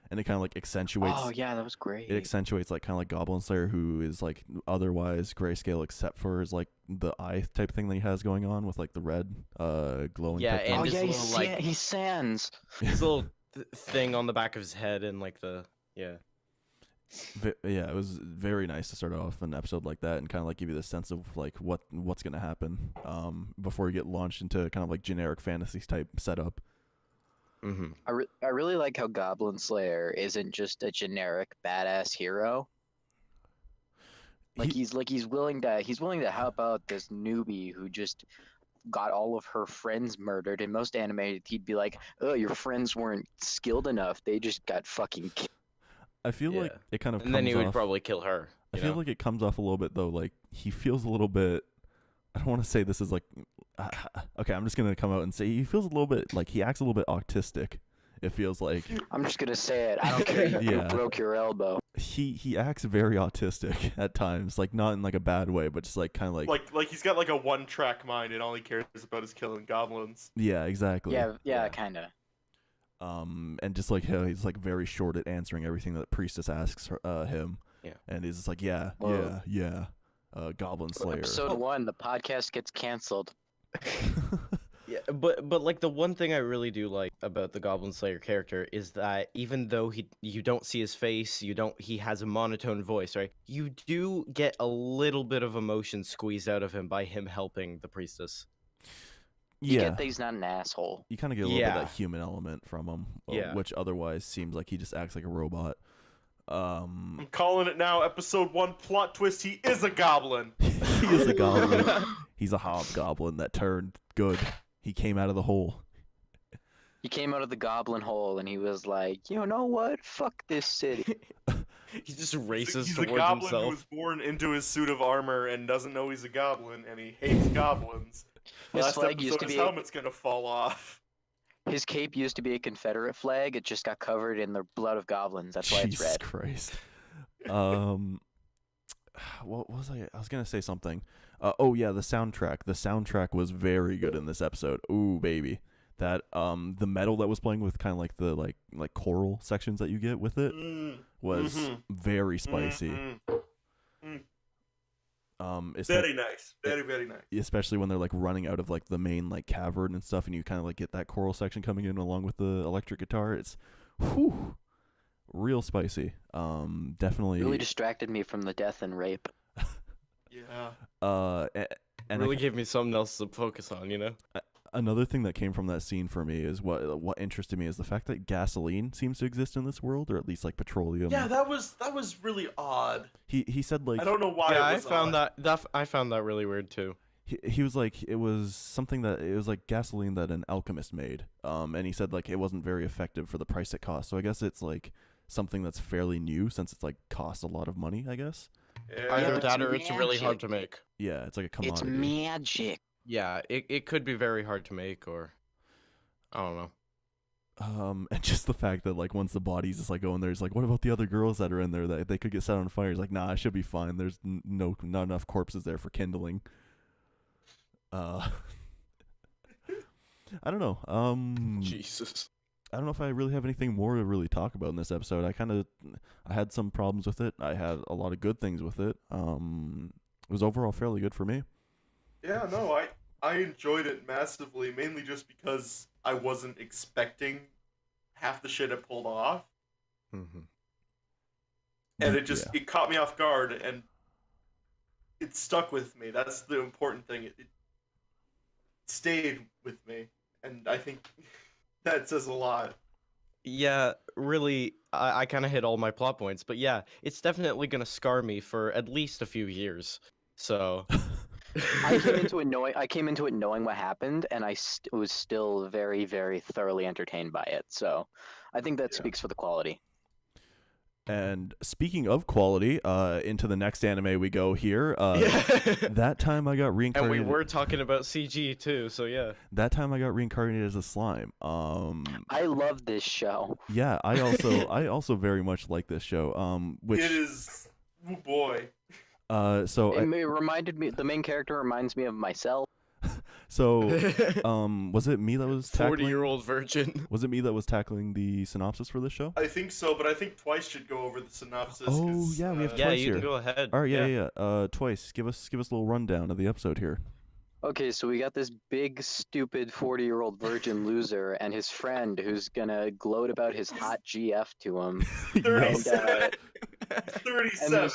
and it kind of like accentuates. Oh yeah, that was great. It accentuates like kind of like Goblin Slayer, who is like otherwise grayscale except for his like the eye type thing that he has going on with like the red glowing. Yeah, type and Oh thing. his yeah, little, like- he's Sans. His little thing on the back of his head and like the Yeah, it was very nice to start off an episode like that and kind of like give you the sense of like what's gonna happen before you get launched into kind of like generic fantasy type setup. Mm-hmm. I really like how Goblin Slayer isn't just a generic badass hero. Like He- he's willing to help out this newbie who just got all of her friends murdered. In most anime, he'd be like, "Oh, your friends weren't skilled enough. They just got fucking killed." I feel like Yeah. it kind of And comes then he would off, probably kill her. I you feel know? like it comes off a little bit though, like he feels a little bit. I don't want to say this is like. Okay, I'm just gonna come out and say he feels a little bit like he acts a little bit autistic. It feels like I'm just gonna say it. I don't care. You Yeah. broke your elbow. he acts very autistic at times, like not in like a bad way, but just like kind of Like he's got like a one-track mind and all he cares about is killing goblins. yeah, exactly. Yeah, kind of. And just like how he's like very short at answering everything that Priestess asks him. Yeah. And he's just like, yeah, Whoa. yeah. Goblin Slayer. Episode 1, the podcast gets canceled. Yeah, but like the one thing I really do like about the Goblin Slayer character is that even though you don't see his face, he has a monotone voice, right? You do get a little bit of emotion squeezed out of him by him helping the priestess. You yeah. get that he's not an asshole. You kind of get a little bit of Yeah. that human element from him, Yeah. which otherwise seems like he just acts like a robot. I'm calling it now. Episode 1 plot twist. He is a goblin. He is a goblin. He's a hobgoblin that turned good. He came out of the hole. He came out of the goblin hole and he was like, you know what? Fuck this city. He's just racist He's a towards goblin who himself. was born into his suit of armor and doesn't know he's a goblin, and he hates goblins. His Last flag used episode, to his be helmet's gonna fall off. his cape used to be a Confederate flag. It just got covered in the blood of goblins. That's why it's Jesus red. Christ. What was I? I was gonna say something. Oh yeah, the soundtrack. The soundtrack was very good in this episode. Ooh baby, that the metal that was playing with kind of like the like choral sections that you get with it was very spicy. It's Very nice. Very nice. especially when they're like running out of like the main like cavern and stuff, and you kind of like get that choral section coming in along with the electric guitar. It's whew, real spicy. Definitely. Really distracted me from the death and rape. Yeah. And Really gave me something else to focus on, you know? another thing that came from that scene for me is what interested me is the fact that gasoline seems to exist in this world, or at least like petroleum. Yeah, that was really odd. He said like I don't know why. Yeah, it I was found odd. I found that really weird too. he was like it was something that it was like gasoline that an alchemist made. And he said like it wasn't very effective for the price it cost. So I guess it's like something that's fairly new since it's like costs a lot of money, I guess. Either it's that or it's really hard magic. to make. Yeah, it's like a It's commodity. magic. Yeah, it could be very hard to make, or I don't know. And just the fact that like once the bodies just like go in there, it's like, what about the other girls that are in there that they could get set on fire? It's like, nah, I should be fine. There's not enough corpses there for kindling. I don't know. Jesus. I don't know if I really have anything more to really talk about in this episode. I had some problems with it. I had a lot of good things with it. It was overall fairly good for me. Yeah, no, I enjoyed it massively, mainly just because I wasn't expecting half the shit it pulled off, Mm-hmm. and it caught me off guard, and it stuck with me. That's the important thing. It stayed with me, and I think that says a lot. Yeah, really, I kind of hit all my plot points, but yeah, it's definitely gonna scar me for at least a few years. So. I came into it knowing what happened, and I was still very, very thoroughly entertained by it. So, I think that speaks for the quality. And speaking of quality, into the next anime we go here. Yeah. That time I got And reincarnated. we were talking about CG too, so yeah. That time I got reincarnated as a slime. I love this show. Yeah, I also very much like this show. Which It is, oh boy. so It reminded me. The main character reminds me of myself. was it me that was tackling? 40-year-old virgin. Was it me that was tackling the synopsis for this show? I think so, but I think Twice should go over the synopsis. Oh, 'cause, yeah, we have Yeah, Twice you here. can go ahead. All right, yeah. Twice, give us a little rundown of the episode here. Okay, so we got this big, stupid 40-year-old virgin loser and his friend who's gonna gloat about his hot GF to him. 37. And 37.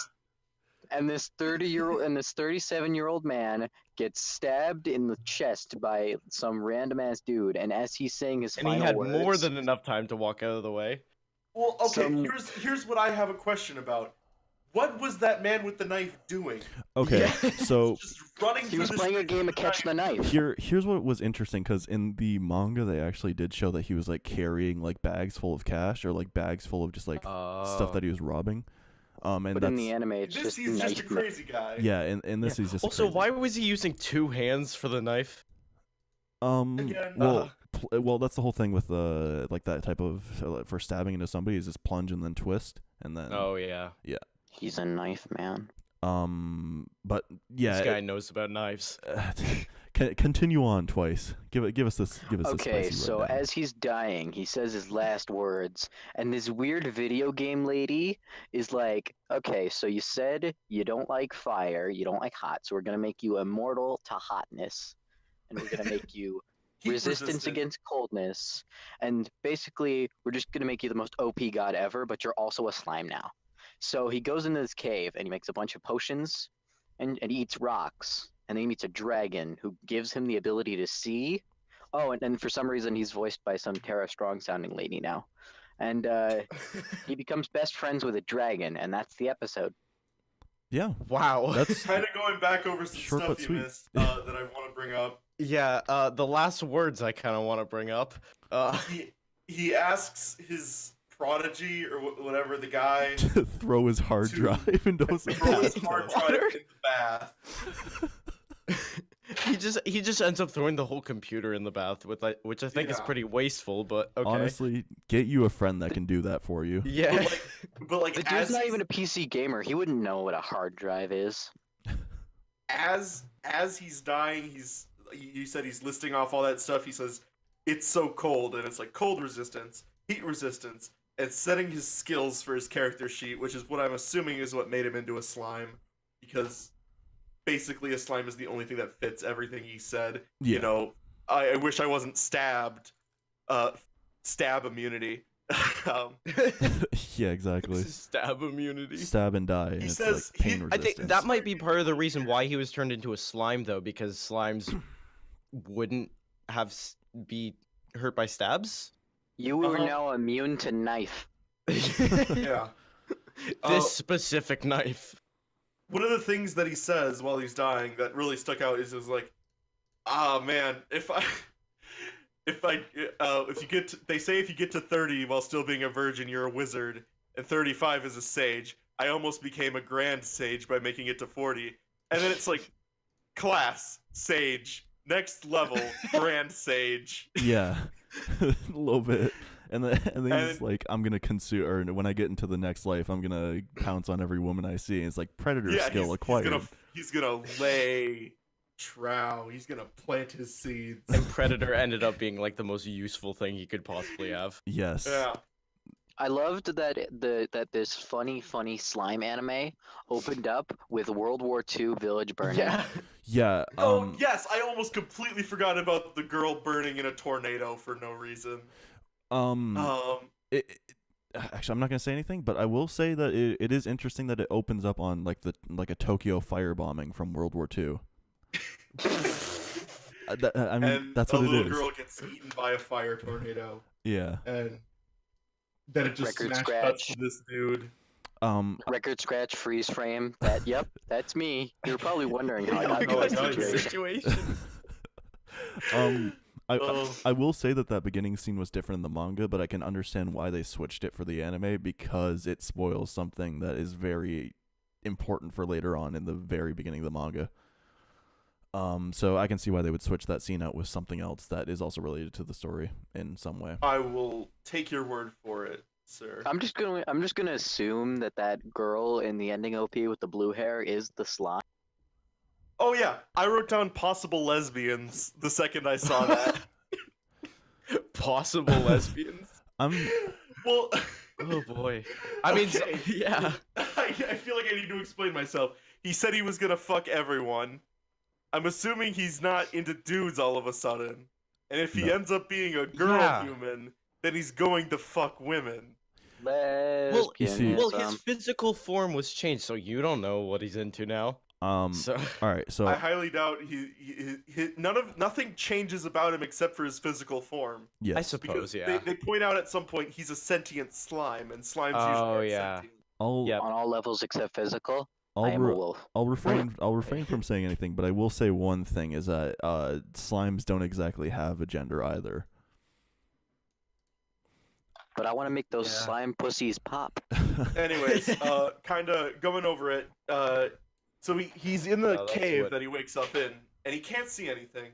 this 37-year-old man gets stabbed in the chest by some random ass dude, and as he's saying his And he final had words, more than enough time to walk out of the way. Well, okay, some- here's what I have a question about. What was that man with the knife doing? Okay, Yeah. so Just running he through was the playing a streets game with of catch the knife. here's what was interesting, because in the manga they actually did show that he was like carrying like bags full of cash or like bags full of just like stuff that he was robbing. And But that's in the anime, it's This just he's just a knife. crazy guy. yeah, in this he's just Also, crazy. why was he using 2 hands for the knife? Again, Well, that's the whole thing with like that type of for stabbing into somebody is just plunge and then twist and then Oh yeah, He's a knife man. but yeah, this guy knows about knives. continue on Twice. Give us this Okay, spicy so rundown. as he's dying, he says his last words, and this weird video game lady is like, okay, so you said you don't like fire, you don't like hot, so we're gonna make you immortal to hotness, and we're gonna make you Heat resistance resistant. against coldness, and basically we're just gonna make you the most OP god ever, but you're also a slime now. So he goes into this cave and he makes a bunch of potions and eats rocks, and then he meets a dragon who gives him the ability to see. Oh, and for some reason he's voiced by some Tara Strong sounding lady now. And he becomes best friends with a dragon, and that's the episode. Yeah, Wow. that's Kind of going back over some Short but stuff you sweet. missed that I want to bring up. Yeah, the last words I kind of want to bring up. He asks his prodigy or whatever the guy to throw his hard To drive into a throw his bathtub. hard drive in the bath. he just ends up throwing the whole computer in the bath, which I think is Yeah. pretty wasteful. But okay. Honestly, get you a friend that can do that for you. Yeah. But like The dude's not even a PC gamer. He wouldn't know what a hard drive is. as he's dying, you said he's listing off all that stuff. He says it's so cold, and it's like cold resistance, heat resistance, and setting his skills for his character sheet, which is what I'm assuming is what made him into a slime, because basically a slime is the only thing that fits everything he said. Yeah. You know, I wish I wasn't stabbed. Stab immunity. Yeah, exactly. Stab immunity. Stab and die. And He it's says like pain he- I resistance. think that might be part of the reason why he was turned into a slime, though, because slimes wouldn't be hurt by stabs. You are Uh-huh. now immune to knife. Yeah. This specific knife. One of the things that he says while he's dying that really stuck out is like, ah man, if you get to, they say if you get to 30 while still being a virgin, you're a wizard. and 35 is a sage. I almost became a grand sage by making it to 40. And then it's like, class, sage, next level, grand sage. Yeah, a little bit. And then he's like, I'm gonna consume, or when I get into the next life, I'm gonna pounce on every woman I see. And it's like predator skill acquired. He's gonna lay trow. He's gonna plant his seeds. And Predator ended up being like the most useful thing he could possibly have. Yes. Yeah. I loved that this funny slime anime opened up with World War II village burning. Yeah. Yeah. Oh yes, I almost completely forgot about the girl burning in a tornado for no reason. Actually, I'm not gonna say anything, but I will say that it is interesting that it opens up on like a Tokyo firebombing from World War II. I mean, And that's a what it little is. girl gets eaten by a fire tornado, Yeah. and then it just Record smash scratch. cuts to this dude. Record scratch freeze frame. Yep, that's me. You're probably wondering how I got in Oh, this nice. situation. I will say that beginning scene was different in the manga, but I can understand why they switched it for the anime because it spoils something that is very important for later on in the very beginning of the manga. So I can see why they would switch that scene out with something else that is also related to the story in some way. I will take your word for it, sir. I'm just gonna assume that girl in the ending OP with the blue hair is the slime. Oh yeah, I wrote down possible lesbians the second I saw that. Possible lesbians? Well, Oh boy. I mean, okay. yeah. I feel like I need to explain myself. He said he was gonna fuck everyone. I'm assuming he's not into dudes all of a sudden. And if he No. ends up being a girl Yeah. human, then he's going to fuck women. Well, see- well, his physical form was changed, so you don't know what he's into now. So All right. So I highly doubt nothing changes about him except for his physical form. yes. I suppose, Because yeah. they point out at some point he's a sentient slime, and slimes Oh, usually are yeah. sentient. I'll Yep. on all levels except physical. I I'll am a re- wolf. I'll refrain from saying anything, but I will say one thing is that slimes don't exactly have a gender either. But I want to make those Yeah. slime pussies pop. Anyways, kind of going over it. So he's in the Oh, that's cave what- that he wakes up in, and he can't see anything.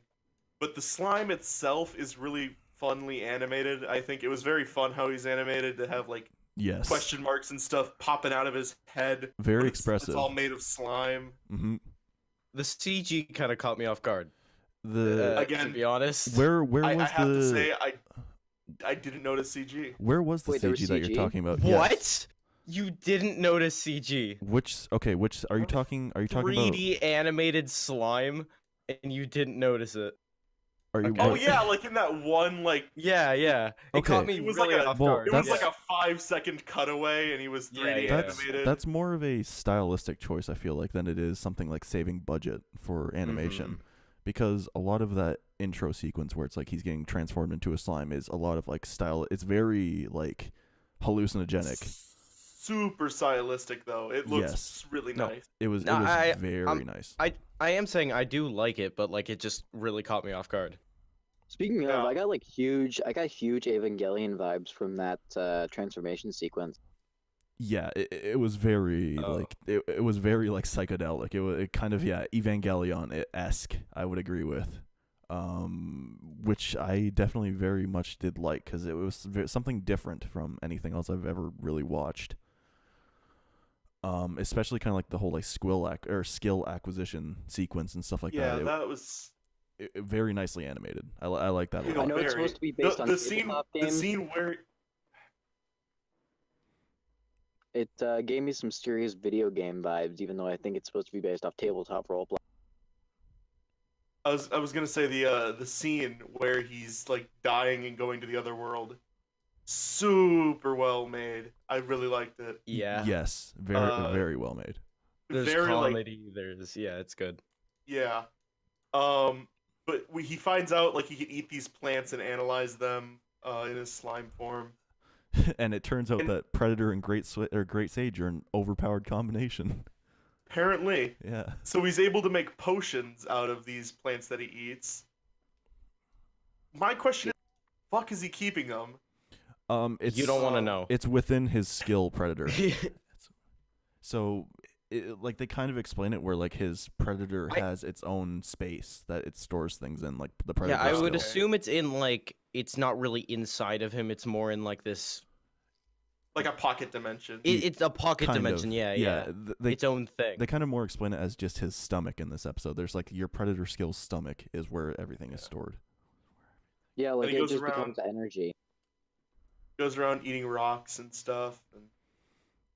But the slime itself is really funly animated. I think it was very fun how he's animated to have like Yes. question marks and stuff popping out of his head. Very but expressive. It's all made of slime. Mm-hmm. the CG kind of caught me off guard. The Again, to be honest. where I was have the to say I didn't notice CG. where was the Wait, there was CG that you're CG? talking about? What? Yes. You didn't notice CG? Which are you talking? Are you talking 3D animated slime, and you didn't notice it? about? Are you? Okay. Oh what- yeah, like in that one like Yeah. It Okay. caught me It was really like a- off well, guard. it was That's- like a 5-second cutaway, and he was 3D Yeah, animated. That's more of a stylistic choice, I feel like, than it is something like saving budget for animation. Mm-hmm. Because a lot of that intro sequence where it's like he's getting transformed into a slime is a lot of like style. It's very like hallucinogenic. Super stylistic though. It looks Yes. really No. nice. It was No, very nice. I am saying I do like it, but like it just really caught me off guard. Speaking of, Yeah. I got huge Evangelion vibes from that transformation sequence. Yeah, it was very Oh. like it was very like psychedelic. It kind of Evangelion-esque. I would agree with, which I definitely very much did like because it was something different from anything else I've ever really watched. Especially kind of like the whole like skill acquisition sequence and stuff like Yeah, that. that was Very nicely animated. I like that a You lot. I know it's very- supposed to be based on the scene. tabletop The games. scene where It gave me some serious video game vibes, even though I think it's supposed to be based off tabletop roleplay. I was gonna say the scene where he's like dying and going to the other world, super well made. I really liked it. Yeah. Yes, very well made. There's Very like comedy. It's good. yeah. But he finds out like he can eat these plants and analyze them in his slime form. And it turns out And- that Predator and Great Sage are an overpowered combination. Apparently. Yeah. So he's able to make potions out of these plants that he eats. My question is, fuck is he keeping them? It's You don't want to know. It's within his skill predator. So, like they kind of explain it where like his predator has its own space that it stores things in, like the predator. Yeah, I would skill. assume it's in like it's not really inside of him. It's more in like this. Like a pocket dimension. It's a pocket Kind dimension. of. Yeah. Its own thing. They kind of more explain it as just his stomach in this episode. There's like your predator skill's stomach is where everything is stored. Yeah, like he it goes just around- becomes energy. Goes around eating rocks and stuff, and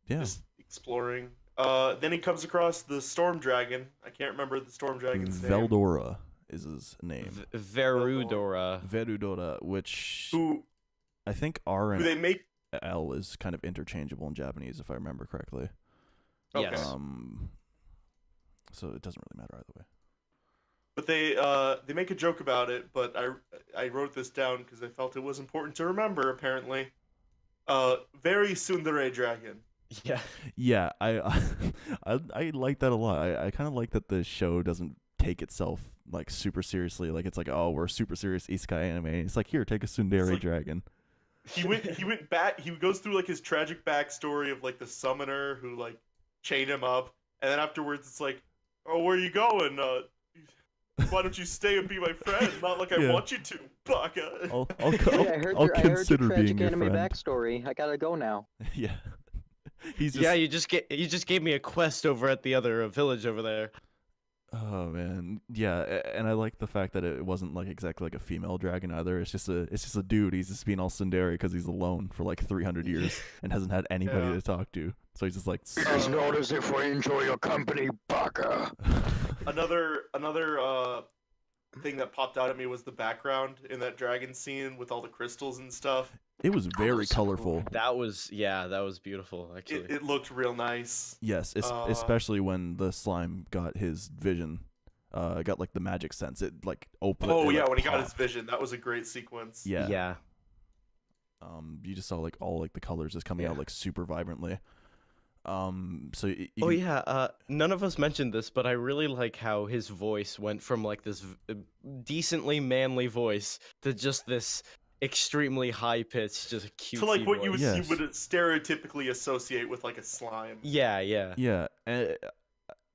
Yeah. just exploring. Then he comes across the storm dragon. I can't remember the storm dragon's name. Veldora is his name. Verudora. Verudora, which Who I think R and they make? L is kind of interchangeable in Japanese, if I remember correctly. Okay. Yes. So it doesn't really matter either way. But they make a joke about it. But I wrote this down because I felt it was important to remember. Apparently, very tsundere dragon. Yeah. Yeah, I like that a lot. I kind of like that the show doesn't take itself like super seriously. Like it's like, oh, we're a super serious isekai anime. It's like, here, take a tsundere like- dragon. He went back. He goes through like his tragic backstory of like the summoner who like chained him up, and then afterwards it's like, oh, where you going? Why don't you stay and be my friend? Not like I Yeah. want you to, Baka. I'll Hey, I'll I heard consider your being tragic your anime friend. backstory. I gotta go now. Yeah. He's just, Yeah, you just gave me a quest over at the other village over there. Oh man, yeah, and I like the fact that it wasn't like exactly like a female dragon either. It's just a dude. He's just being all tsundere because he's alone for like 300 years and hasn't had anybody Yeah. to talk to. So he's just like, It's not as if I enjoy your company, Baka. Another thing that popped out at me was the background in that dragon scene with all the crystals and stuff. it was very colorful. That was beautiful actually. It looked real nice. Yes, especially when the slime got his vision, got like the magic sense. It like opened. Oh it, yeah, like, when he got his popped. vision, that was a great sequence. Yeah. Yeah. You just saw like all like the colors just coming out Yeah. like super vibrantly. So Oh yeah, none of us mentioned this, but I really like how his voice went from like this decently manly voice to just this extremely high pitched, just cute. To like what you Yes. would stereotypically associate with like a slime. Yeah, yeah. Yeah, and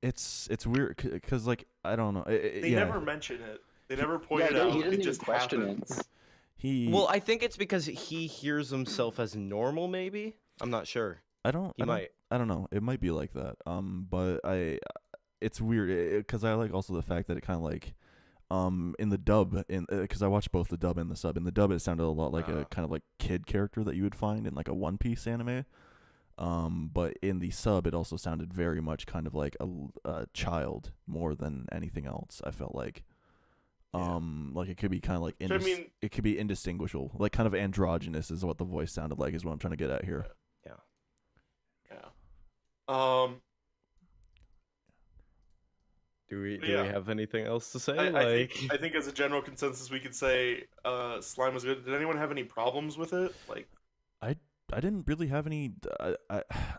it's weird because like I don't know. They yeah. never mention it. They never point it he out. doesn't It even just question happens. it. He Well, I think it's because he hears himself as normal. Maybe I'm not sure. I don't He might. I don't know. It might be like that. But it's weird because I like also the fact that it kind of like, in the dub, because I watched both the dub and the sub. In the dub, it sounded a lot like a kind of like kid character that you would find in like a One Piece anime. But in the sub, it also sounded very much kind of like a child more than anything else. I felt like, like it could be kind of like So, I mean- it could be indistinguishable, like kind of androgynous is what the voice sounded like. Is what I'm trying to get at here. Yeah. Do we Yeah. have anything else to say? I think as a general consensus, we could say slime was good. Did anyone have any problems with it? Like, I didn't really have any.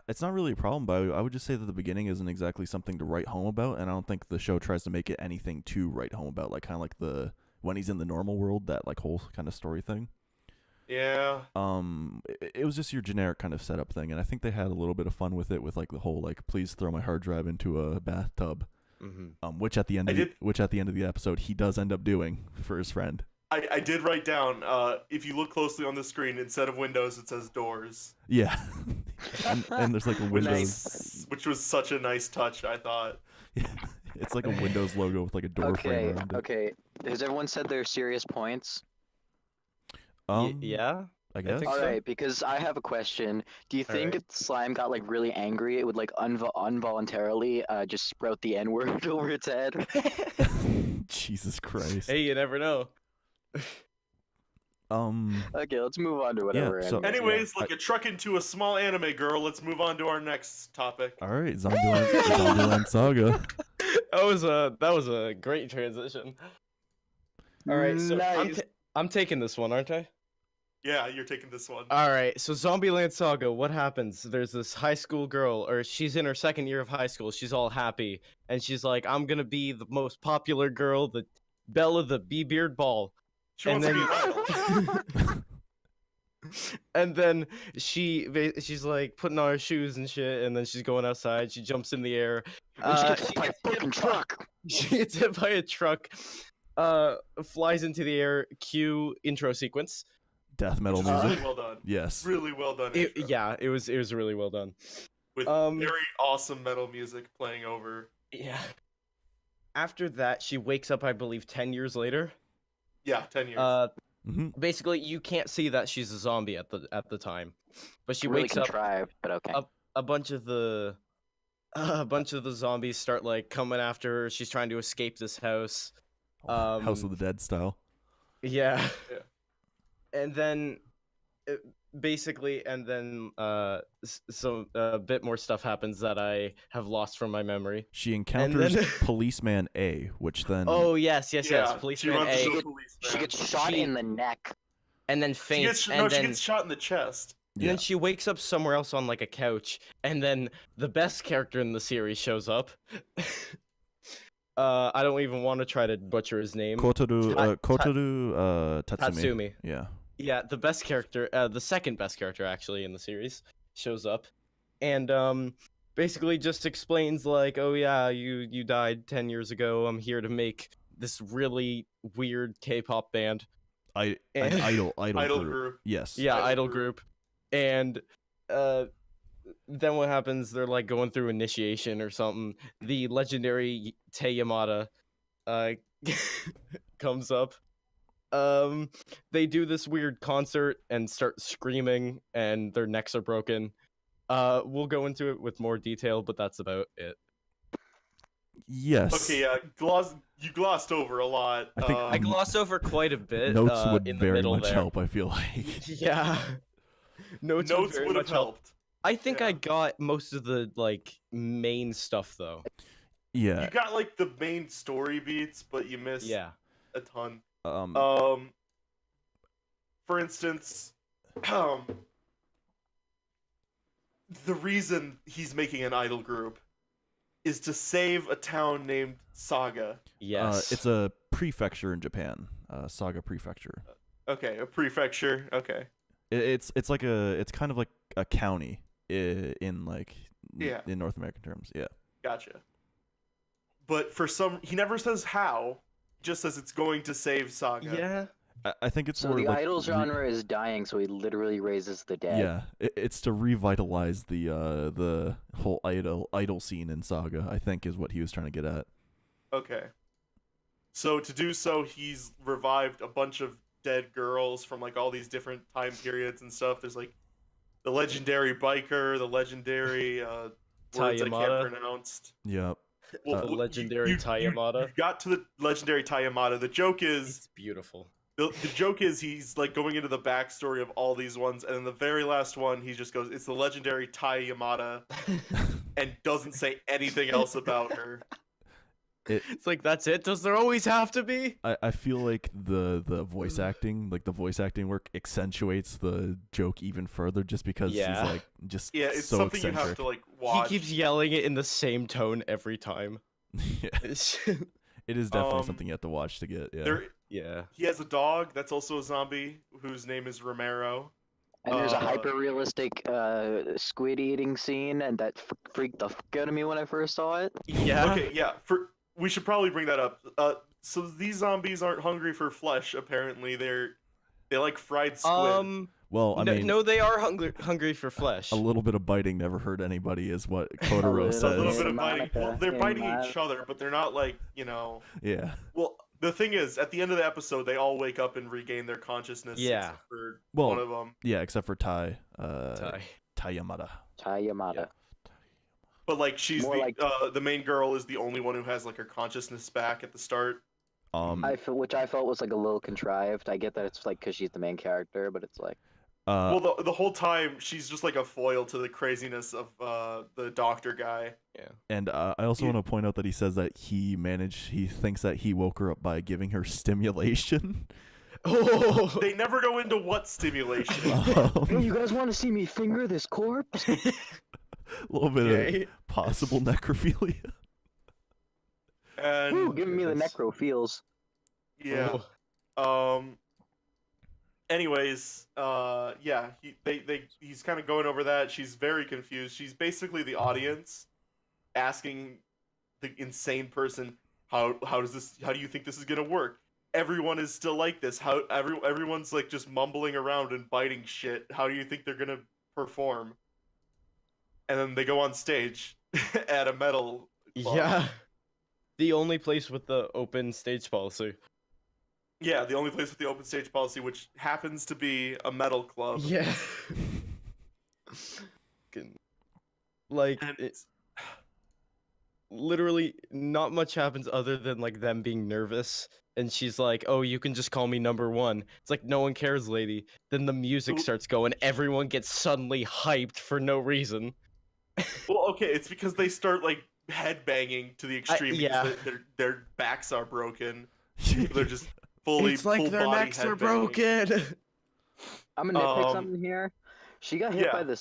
It's not really a problem, but I would just say that the beginning isn't exactly something to write home about, and I don't think the show tries to make it anything to write home about. Like kind of like the when he's in the normal world, that like whole kind of story thing. yeah, It was just your generic kind of setup thing, and I think they had a little bit of fun with it, with like the whole like please throw my hard drive into a bathtub, which at the end of the episode he does end up doing for his friend. I did write down. If you look closely on the screen, instead of windows, it says doors. Yeah, and there's like a Windows. Which was such a nice touch, I thought. Yeah, it's like a Windows logo with like a door frame around it. Okay. Has everyone said their serious points? Yeah. I guess. think All so. right, because I have a question. Do you think Alright. if Slime got like really angry, it would like involuntarily just sprout the N word over its head? Jesus Christ. Hey, you never know. Okay, let's move on to whatever. so- anime. Anyways, like a truck into a small anime girl. Let's move on to our next topic. All right, Zombieland Saga. That was a great transition. All right, so Nice. I'm taking this one, aren't I? Yeah, you're taking this one. All right, so Zombieland Saga, what happens? There's this high school girl, or she's in her second year of high school. She's all happy, and she's like, "I'm gonna be the most popular girl, the belle of the B-beard ball." She and wants to then- be an idol. And then she's like putting on her shoes and shit, and then she's going outside. She jumps in the air. And she gets hit She by a gets hit fucking by- truck. She gets hit by a truck. Flies into the air. Cue intro sequence. Death metal Which is music. really well done. Yes. Really well done. intro. Yeah, it was really well done. With very awesome metal music playing over. Yeah. After that, she wakes up, I believe, 10 years later. Yeah, 10 years. Basically, you can't see that she's a zombie at the time, but she Really wakes up. contrived, but okay. A bunch of the zombies start like coming after her. She's trying to escape this house. House of the Dead style. Yeah. Yeah. And then basically, and then some a bit more stuff happens that I have lost from my memory. She encounters then- Policeman A, which then Oh yes, Yeah, she Policeman runs A, into a policeman. She gets shot She- in the neck. and then She faints, gets, and no, then she gets shot in the chest. and yeah. then she wakes up somewhere else on like a couch, and then the best character in the series shows up. I don't even want to try to butcher his name. Kotoru Tatsumi. Tatsumi. Yeah. Yeah, the best character, the second best character actually in the series, shows up, and basically just explains like, oh yeah, you died 10 years ago. I'm here to make this really weird K-pop band. An And- idol Idol group. group. Yes. Yeah, Idol idol group. group, and then what happens? They're like going through initiation or something. The legendary Yamada comes up. They do this weird concert and start screaming, and their necks are broken. We'll go into it with more detail, but that's about it. Yes. Okay, yeah, you glossed over a lot. I think I glossed over quite a bit. Notes would in the very middle much there. help, I feel like. Yeah. Notes Notes very would have much help. helped. I think I Yeah. got most of the like main stuff though. Yeah. You got like the main story beats, but you missed Yeah. a ton. Um For instance, the reason he's making an idol group is to save a town named Saga. Yes. it's a prefecture in Japan. Saga Prefecture. Okay, a prefecture. Okay. It's kind of like a county in like Yeah. in North American terms. Yeah. Gotcha. But he never says how. He just says it's going to save Saga. Yeah. I think it's So more the like idol genre is dying, so he literally raises the dead. yeah, it's to revitalize the whole idol scene in Saga. I think is what he was trying to get at. Okay. So to do so, he's revived a bunch of dead girls from like all these different time periods and stuff. There's like the legendary biker, the legendary words I Yamada. can't pronounce. Yep. The legendary Yamada. You got to the legendary Yamada. The joke is It's beautiful. the joke is he's like going into the backstory of all these ones, and then the very last one he just goes, "It's the legendary Yamada," and doesn't say anything else about her. It's like that's it. Does there always have to be? I feel like the voice acting, like the voice acting work, accentuates the joke even further, just because Yeah. he's like just Yeah, it's so something eccentric. you have to like watch. He keeps yelling it in the same tone every time. Yeah, it is definitely Um, something you have to watch to get. Yeah. Yeah. He has a dog that's also a zombie whose name is Romero. And there's a Uh, hyper realistic squid eating scene, and that freaked the fuck out of me when I first saw it. Yeah. Okay, yeah. We should probably bring that up. So these zombies aren't hungry for flesh. Apparently, they like fried squid. Well, I mean, no, they are hungry for flesh. a little bit of biting never hurt anybody, is what Kotaro little a little says. bit of biting. Monica Well, they're and biting Miles. each other, but they're not like Yeah. Well, the thing is, at the end of the episode, they all wake up and regain their consciousness. Yeah. Except for Well, one of them. Yeah, except for Tai Tai. Yamada. Yamada. But like she's More like- the main girl is the only one who has like her consciousness back at the start. Which I felt was like a little contrived. I get that it's like because she's the main character, but it's like Well, the whole time she's just like a foil to the craziness of the doctor guy. And I also want to point out that he says that he thinks that he woke her up by giving her stimulation. Oh. They never go into what stimulation. hey, you guys want to see me finger this corpse? A little bit Okay. of possible necrophilia. And Ooh, giving me the goodness. necro feels. yeah, Oh. Anyways, yeah, he's kind of going over that. She's very confused. She's basically the audience asking the insane person, how do you think this is gonna work? Everyone is still like this. Everyone's like just mumbling around and biting shit. How do you think they're gonna perform? And then they go on stage at a metal club. Yeah. The only place with the open stage policy. Yeah, the only place with the open stage policy, which happens to be a metal club. Yeah. Like, And literally not much happens other than like them being nervous, and she's like, oh, you can just call me number one. It's like, no one cares, lady. Then the music starts going, everyone gets suddenly hyped for no reason. well, okay, it's because they start like headbanging to the extreme yeah. because their backs are broken. They're just fully It's like full their body necks are headbanging. broken. I'm gonna nitpick something here. She got hit yeah. by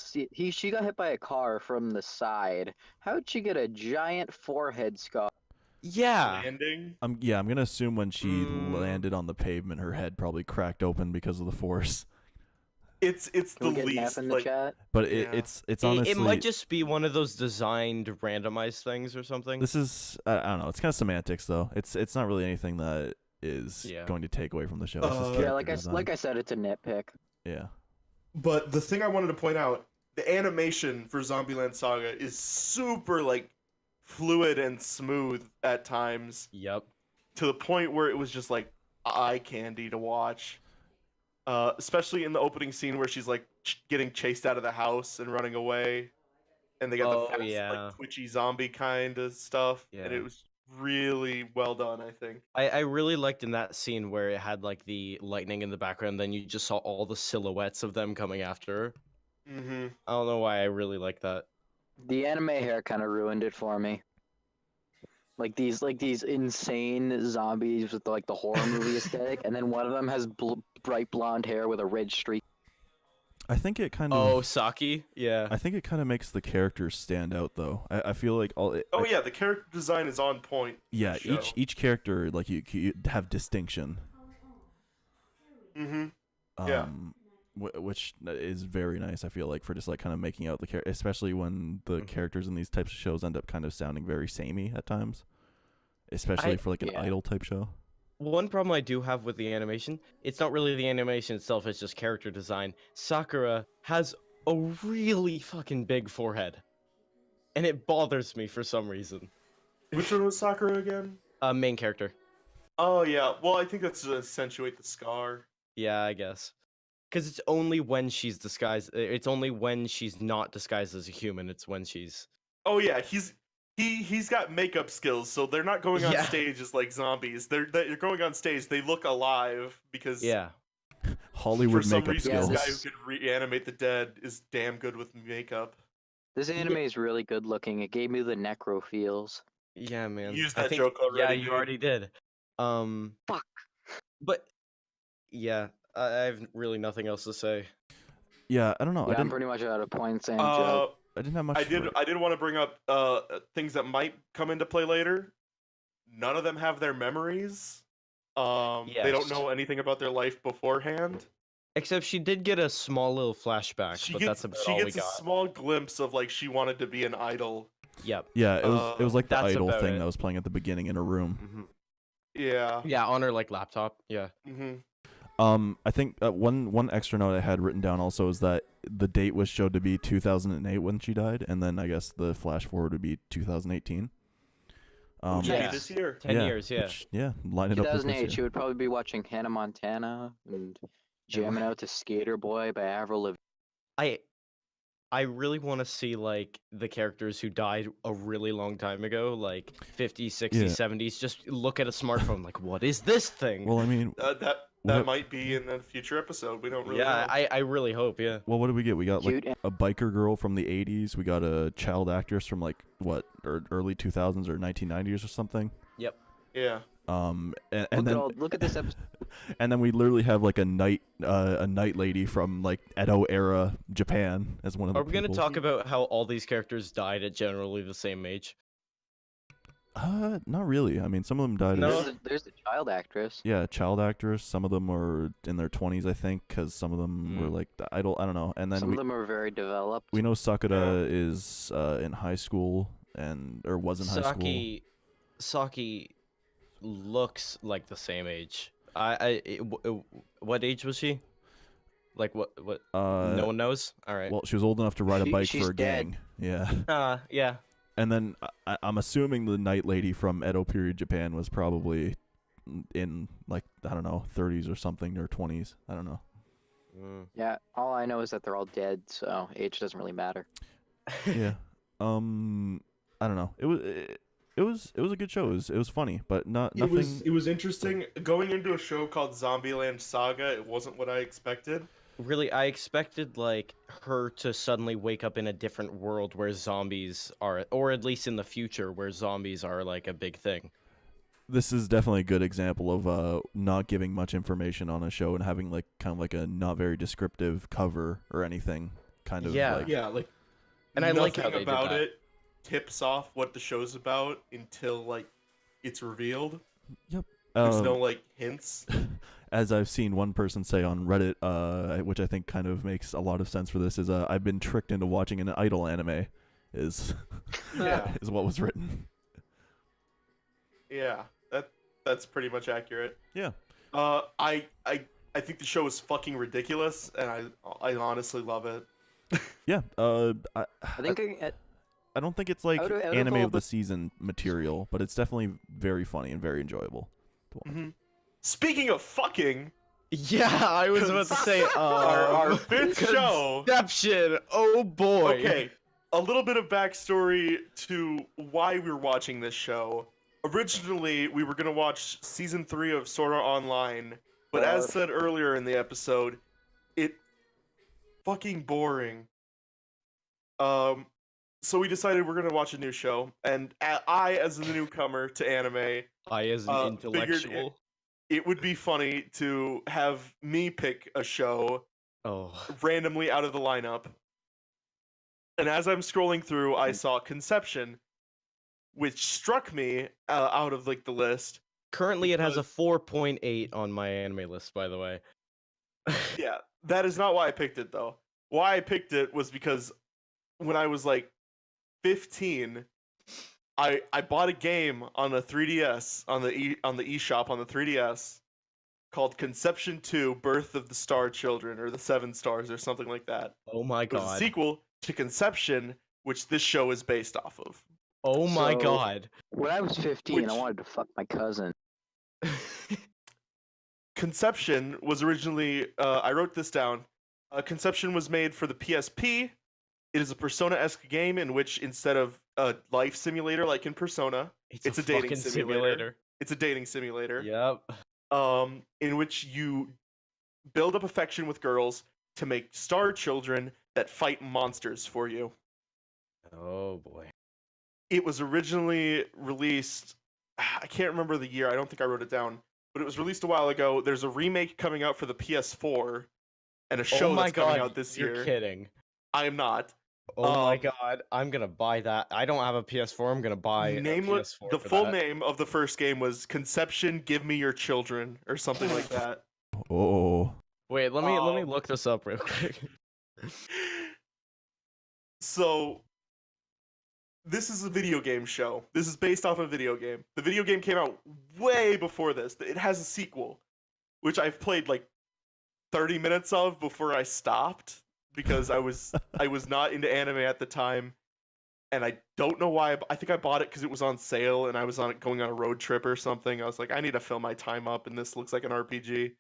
she got hit by a car from the side. How'd she get a giant forehead scar? Yeah. Landing. I'm gonna assume when she landed on the pavement, her head probably cracked open because of the force. It's Can the we get least Neff in the like chat? But Yeah. it's honestly, It might just be one of those designed randomized things or something. this is I don't know. It's kind of semantics though. It's not really anything that is Yeah. going to take away from the show. It's just Yeah, character Yeah, design. like I said, it's a nitpick. Yeah. But the thing I wanted to point out, the animation for Zombieland Saga is super like fluid and smooth at times, Yep. to the point where it was just like eye candy to watch. Especially in the opening scene where she's like getting chased out of the house and running away, and they got Oh, the fast, yeah. like twitchy zombie kind of stuff, and Yeah. it was really well done, I think. I really liked in that scene where it had like the lightning in the background, then you just saw all the silhouettes of them coming after her. Mm-hmm. I don't know why I really like that. The anime hair kind of ruined it for me. Like these insane zombies with like the horror movie aesthetic, and then one of them has bright blonde hair with a red streak. I think it kind Oh, of. Saki? Yeah. I think it kind of makes the characters stand out though. I feel like Oh yeah, the character design is on point. yeah. for the Each character like you have distinction. show. Mm-hmm. Yeah. Which is very nice. I feel like for just like kind of making out the character, especially when the characters in these types of shows end up kind of sounding very samey at times, especially for like an yeah. idol type show. One problem I do have with the animation, it's not really the animation itself, it's just character design. Sakura has a really fucking big forehead. And it bothers me for some reason. Which one was Sakura again? Main character. Oh yeah, well I think that's to accentuate the scar. Yeah, I guess. Because it's only when she's disguised, it's only when she's not disguised as a human, it's when she's... Oh yeah, he's got makeup skills, so they're not going on Yeah. stage as like zombies. They're going on stage. They look alive because Yeah. for Hollywood some makeup reason skills. this guy who could reanimate the dead is damn good with makeup. This anime is really good looking. It gave me the necro feels. Yeah, man. You used I that think, joke already, Yeah, you dude. already did. Fuck. But, yeah, I have really nothing else to say. Yeah, I don't know. Yeah, I'm pretty much out of points and Uh, joke. I didn't have much. I did want to bring up things that might come into play later. None of them have their memories. They don't Yes. know anything about their life beforehand. Except she did get a small little flashback, She but gets that's about all we a got. small glimpse of like she wanted to be an idol. Yep. Yeah, it was like the That's idol about thing it. that was playing at the beginning in a room. Yeah. Yeah, on her like laptop. Yeah. Mm-hmm. I think one extra note I had written down also is that the date was showed to be 2008 when she died, and then I guess the flash forward would be 2018. Which would Yeah. be this year. 10 years, yeah. Which, line it up with this 2008, year. she would probably be watching Hannah Montana and jamming out to Skater Boy by Avril Lavigne. I really want to see like the characters who died a really long time ago, like 50s, 60s, Yeah. 70s, just look at a smartphone like, what is this thing? Well, I mean, That What- might be in a future episode. We don't really yeah, know. I really hope, yeah. well, what did we get? We got like Cute. a biker girl from the 80s. We got a child actress from like early 2000s or 1990s or something. Yeah. Look at this episode. And then we literally have like a night lady from like Edo era Japan as one of the Are we going to people. talk about how all these characters died at generally the same age? Not really. I mean, some of them died. No. as- There's a child actress. Yeah, child actress. Some of them are in their 20s, I think, because some of them were like the idol. I don't know. And then Some of them are very developed. we know Sakura is in high school or was in high school. Saki looks like the same age. What age was she? Like what? No one knows. All right. Well, she was old enough to ride a bike she's for a dead. gang. Yeah. Yeah. And then I'm assuming the night lady from Edo period Japan was probably in like I don't know 30s or something or 20s. I don't know. Yeah, all I know is that they're all dead, so age doesn't really matter. Yeah. I don't know. It was a good show. It was funny, but nothing. It was interesting going into a show called Zombieland Saga. It wasn't what I expected. Really, I expected like her to suddenly wake up in a different world where zombies are, or at least in the future where zombies are like a big thing. This is definitely a good example of not giving much information on a show and having like kind of like a not very descriptive cover or anything. Kind of like And I like how nothing they did about that. it tips off what the show's about until like it's revealed. Yep. There's no like hints. As I've seen one person say on Reddit, which I think kind of makes a lot of sense for this, is I've been tricked into watching an idol anime. Is is what was written. Yeah, that's pretty much accurate. Yeah. I think the show is fucking ridiculous, and I honestly love it. Yeah. I think I don't think it's like out of anime all of the season material, but it's definitely very funny and very enjoyable to watch. Mm-hmm. Speaking of fucking, Yeah, I was about to say our fifth show. Conception. Oh boy. Okay, a little bit of backstory to why we were watching this show. Originally, we were gonna watch season 3 of Sword Art Online, but as said earlier in the episode, it fucking boring. So we decided we're gonna watch a new show, and I, as a newcomer to anime, I as an intellectual. it would be funny to have me pick a show randomly out of the lineup. And as I'm scrolling through, I saw Conception, which struck me out of like the list. Currently, it has a 4.8 on my anime list, by the way. Yeah, that is not why I picked it though. Why I picked it was because when I was like 15, I bought a game on a 3DS on the eShop on the 3DS called Conception 2: Birth of the Star Children, or the Seven Stars, or something like that. Oh my It was god. a sequel to Conception, which this show is based off of. Oh my So- god. when I was 15, I wanted to fuck my cousin. Conception was originally, I wrote this down. Conception was made for the PSP. It is a Persona-esque game in which instead of a life simulator like in Persona, it's a dating fucking simulator. It's a dating simulator. Yep. In which you build up affection with girls to make star children that fight monsters for you. Oh boy. It was originally released, I can't remember the year, I don't think I wrote it down, but it was released a while ago. There's a remake coming out for the PS4 and a show that's coming out this year. You're kidding. I am not. Oh my god, I'm gonna buy that. I don't have a PS4. I'm gonna buy a PS4. The for full that. name of the first game was Conception: Give Me Your Children, or something like that. Oh. Wait, let me look this up real quick. So, this is a video game show. This is based off a video game. The video game came out way before this. It has a sequel, which I've played like 30 minutes of before I stopped because I was not into anime at the time, and I don't know why. I think I bought it because it was on sale and I was going on a road trip or something. I was like, I need to fill my time up, and this looks like an RPG.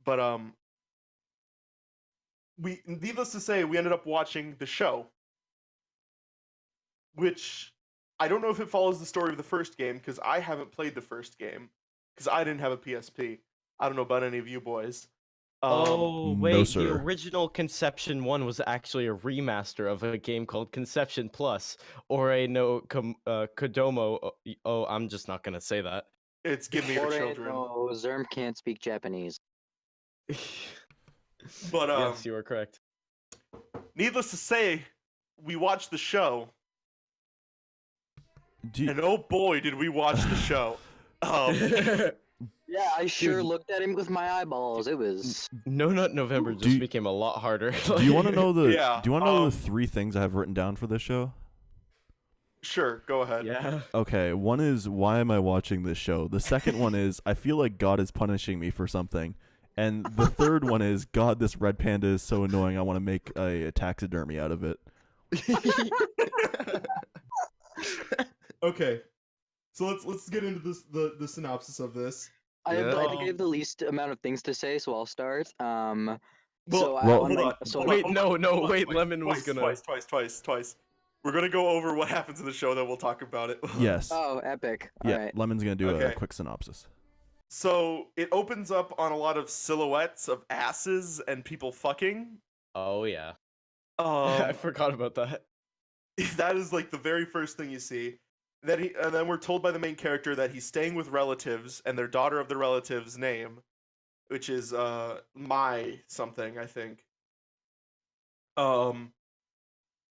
But needless to say, we ended up watching the show, which I don't know if it follows the story of the first game because I haven't played the first game because I didn't have a PSP. I don't know about any of you boys. Oh No, wait, the sir. original Conception 1 was actually a remaster of a game called Conception Plus, or a no Kodomo. Oh, I'm just not gonna say that. It's Give Me Your Ore Children. no Xhermp can't speak Japanese. But Yes, you are correct. needless to say, we watched the show, Do and oh boy, did we watch the show. Yeah, I sure Dude. looked at him with my eyeballs. It was. No Nut November Do just you- became a lot harder. Do you want to know the? Yeah, Do you want to know the 3 things I have written down for this show? Sure, go ahead. Yeah. Okay, one is why am I watching this show? The second one is I feel like God is punishing me for something. And the third one is God, this red panda is so annoying. I want to make a taxidermy out of it. Okay, so let's get into the synopsis of this. I Yeah. think I have the least amount of things to say, so I'll start. Well, So I, well, on hold my- on. so hold my- on, Wait, hold no, on, no, hold on, wait, twice, Lemon was twice, gonna- twice. We're gonna go over what happens in the show, then we'll talk about it. Yes. Oh, epic! All Yeah, right. Lemon's going to do a Okay. quick synopsis. So it opens up on a lot of silhouettes of asses and people fucking. Oh yeah. I Um, forgot about that. that is like the very first thing you see. And then we're told by the main character that he's staying with relatives and their daughter of the relative's name, which is Mai something, I think.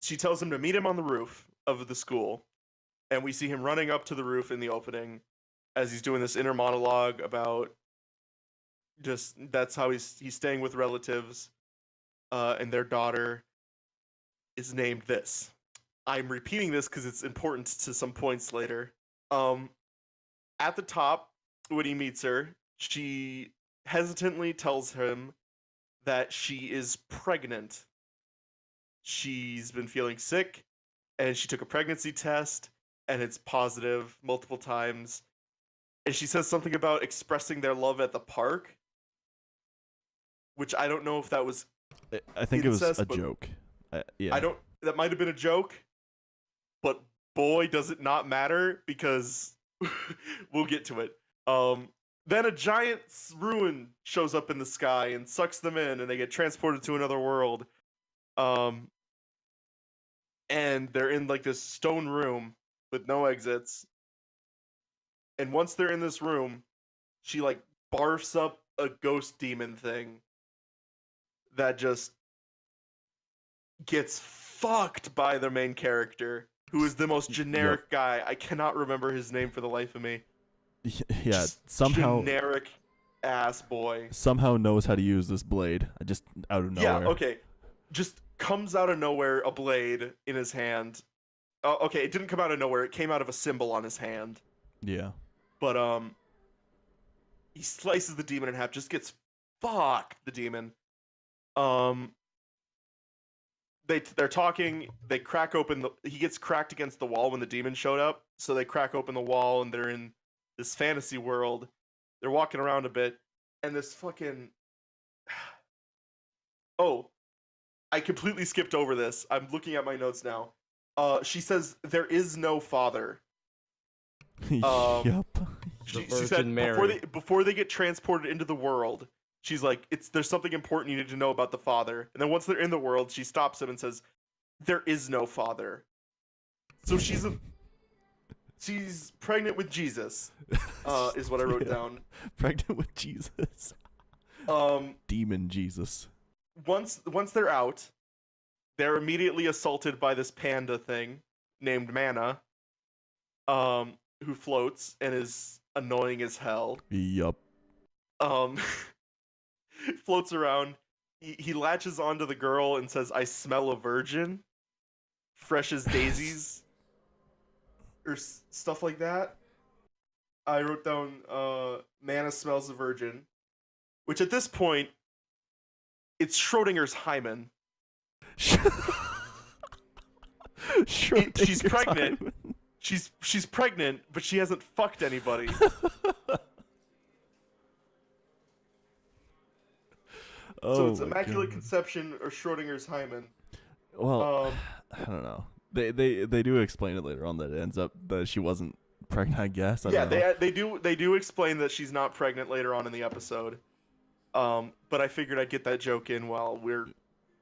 She tells him to meet him on the roof of the school, and we see him running up to the roof in the opening as he's doing this inner monologue about just that's how he's staying with relatives, and their daughter is named this. I'm repeating this because it's important to some points later. At the top, when he meets her, she hesitantly tells him that she is pregnant. She's been feeling sick, and she took a pregnancy test, and it's positive multiple times. And she says something about expressing their love at the park, which I don't know if that was. I think it was a Incest, but joke. Yeah. I don't. That might have been a joke, but boy, does it not matter because we'll get to it. Then a giant ruin shows up in the sky and sucks them in, and they get transported to another world. And they're in like this stone room with no exits. And once they're in this room, she like barfs up a ghost demon thing that just gets fucked by the main character, who is the most generic guy. I cannot remember his name for the life of me. Yeah, Just somehow generic ass boy. somehow knows how to use this blade. Just out of nowhere. Yeah, okay. Just comes out of nowhere, a blade in his hand. Okay, it didn't come out of nowhere. It came out of a symbol on his hand. Yeah. But he slices the demon in half. Just gets fucked. The demon. They're talking. They crack open the. He gets cracked against the wall when the demon showed up. So they crack open the wall and they're in this fantasy world. They're walking around a bit, and this fucking. Oh, I completely skipped over this. I'm looking at my notes now. She says there is no father. Yep. She Virgin said Mary. before they get transported into the world, she's like, there's something important you need to know about the father. And then once they're in the world, she stops him and says, there is no father. So she's pregnant with Jesus, is what I wrote Yeah. down. Pregnant with Jesus. Demon Jesus. Once they're out, they're immediately assaulted by this panda thing named Mana, who floats and is annoying as hell. Yup. Floats around. He latches onto the girl and says, "I smell a virgin, fresh as daisies," or stuff like that. I wrote down, "Mana smells a virgin," which at this point, it's Schrodinger's Hymen. She's pregnant. She's pregnant, but she hasn't fucked anybody. Oh, So it's my Immaculate God. Conception or Schrodinger's Hymen. Well, I don't know. They do explain it later on that it ends up that she wasn't pregnant. I guess. I Yeah, don't know. they do explain that she's not pregnant later on in the episode. But I figured I'd get that joke in while we're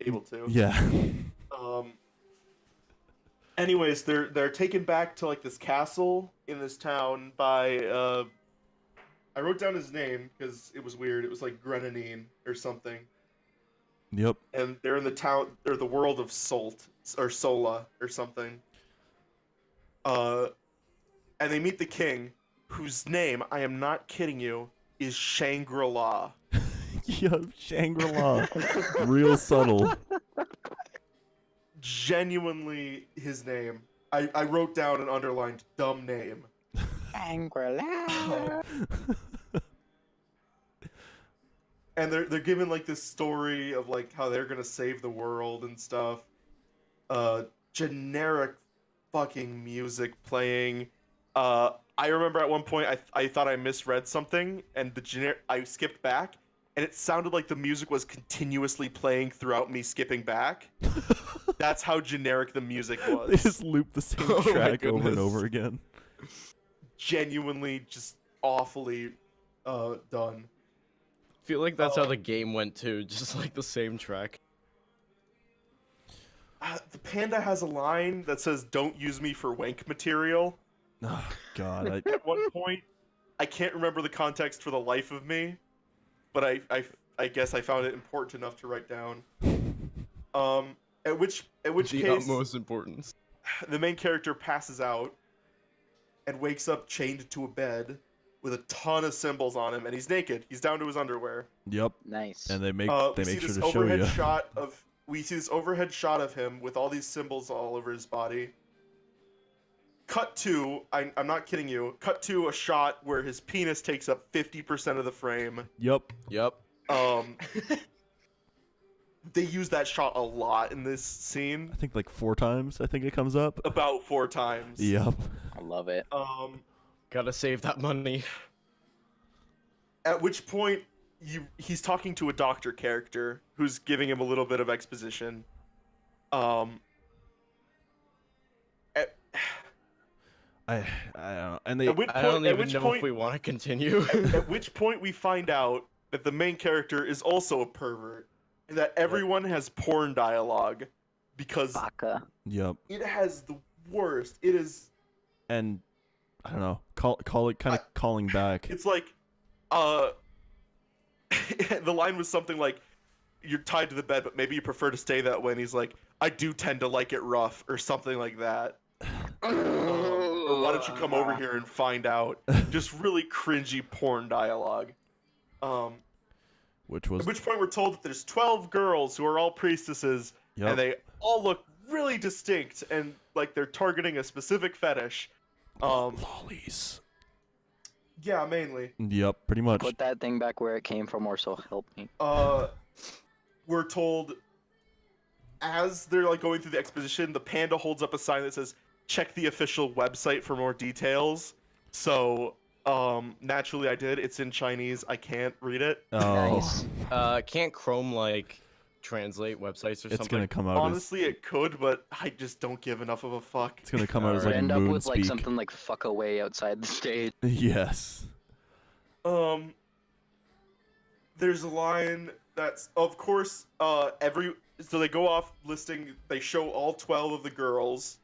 able to. Yeah. Anyways, they're taken back to like this castle in this town by I wrote down his name because it was weird. It was like Grenadine or something. Yep. And they're in the town or the world of Solt or Sola or something. And they meet the king, whose name, I am not kidding you, is Shangri-La. Yeah, Shangri-La. Real subtle. Genuinely his name. I wrote down and underlined dumb name. Shangri-La. And they're given like this story of like how they're gonna save the world and stuff. Generic fucking music playing. I remember at one point I thought I misread something and I skipped back and it sounded like the music was continuously playing throughout me skipping back. That's how generic the music was. They just loop the same Oh my track over and goodness. over again. Genuinely just awfully done. I feel like that's how the game went too, just like the same track. The panda has a line that says, "Don't use me for wank material." Oh, God. At one point, I can't remember the context for the life of me, but I guess I found it important enough to write down. At which The case, utmost importance. the main character passes out and wakes up chained to a bed with a ton of symbols on him, and he's naked. He's down to his underwear. Yep. Nice. And they make We sure see to this show overhead you. shot of him with all these symbols all over his body. Cut to, I'm not kidding you. Cut to a shot where his penis takes up 50% of the frame. Yep. Yep. They use that shot a lot in this scene. I think like 4 times. I think it comes up. About 4 times. Yep. I love it. Gotta save that money. At which point, he's talking to a doctor character who's giving him a little bit of exposition. I don't know. And they At which I don't point, at even which know point, if we want to continue. at which point we find out that the main character is also a pervert, and that everyone has porn dialogue, because Baka. Yep. it has the worst. It is. And I don't know. Call it kind of calling back. It's like, the line was something like, "You're tied to the bed, but maybe you prefer to stay that way." And he's like, "I do tend to like it rough," or something like that. Or why don't you come over here and find out? Just really cringy porn dialogue. Which was At which point we're told that there's 12 girls who are all priestesses, Yep. and they all look really distinct, and like they're targeting a specific fetish. lollies. Yeah, mainly. Yep, pretty much. Put that thing back where it came from, or so help me. We're told as they're like going through the exposition, the panda holds up a sign that says, "Check the official website for more details." So, naturally I did. It's in Chinese. I can't read it. Oh, Nice. Can't Chrome like translate websites or it's something? gonna come out. Honestly, it could, but I just don't give enough of a fuck. It's gonna come out as Alright. like End up moon with like speak. something like "fuck away" outside the stage. Yes. There's a line that's, of course, so they go off listing, they show all 12 of the girls,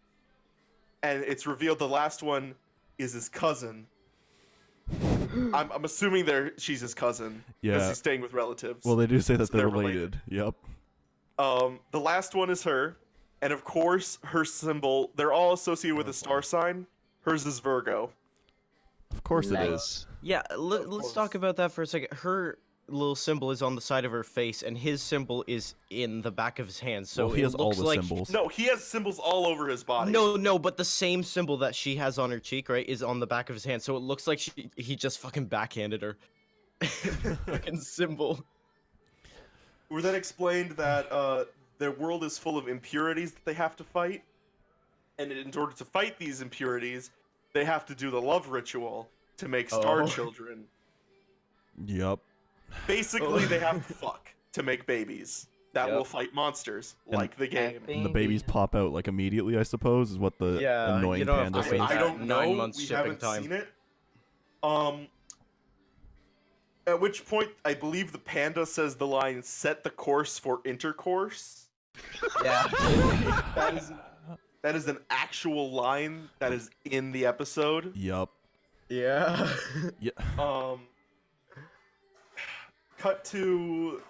and it's revealed the last one is his cousin. I'm assuming she's his cousin, because Yeah. he's staying with relatives. Well, they do say that So they're they're related. Yep. The last one is her, and of course, her symbol, they're all associated with a star sign. Hers is Virgo. Of course it is. Nice. Yeah, let's course. talk about that for a second. Her little symbol is on the side of her face, and his symbol is in the back of his hand. So Well, he it has all looks the like symbols. No, he has symbols all over his body. No, but the same symbol that she has on her cheek, right, is on the back of his hand. So it looks like he just fucking backhanded her. Fucking symbol. We're then explained that their world is full of impurities that they have to fight, and in order to fight these impurities, they have to do the love ritual to make star Oh. children. Yep. Basically, they have to fuck to make babies that Yep. will fight monsters, like the game. And the babies pop out like immediately, I suppose, is what the Yeah, annoying you don't have panda to says. wait I that don't know. 9 months We shipping haven't time. seen it. At which point, I believe the panda says the line, "Set the course for intercourse." Yeah. That is an actual line that is in the episode. Yep. Yeah. Yeah. Cut to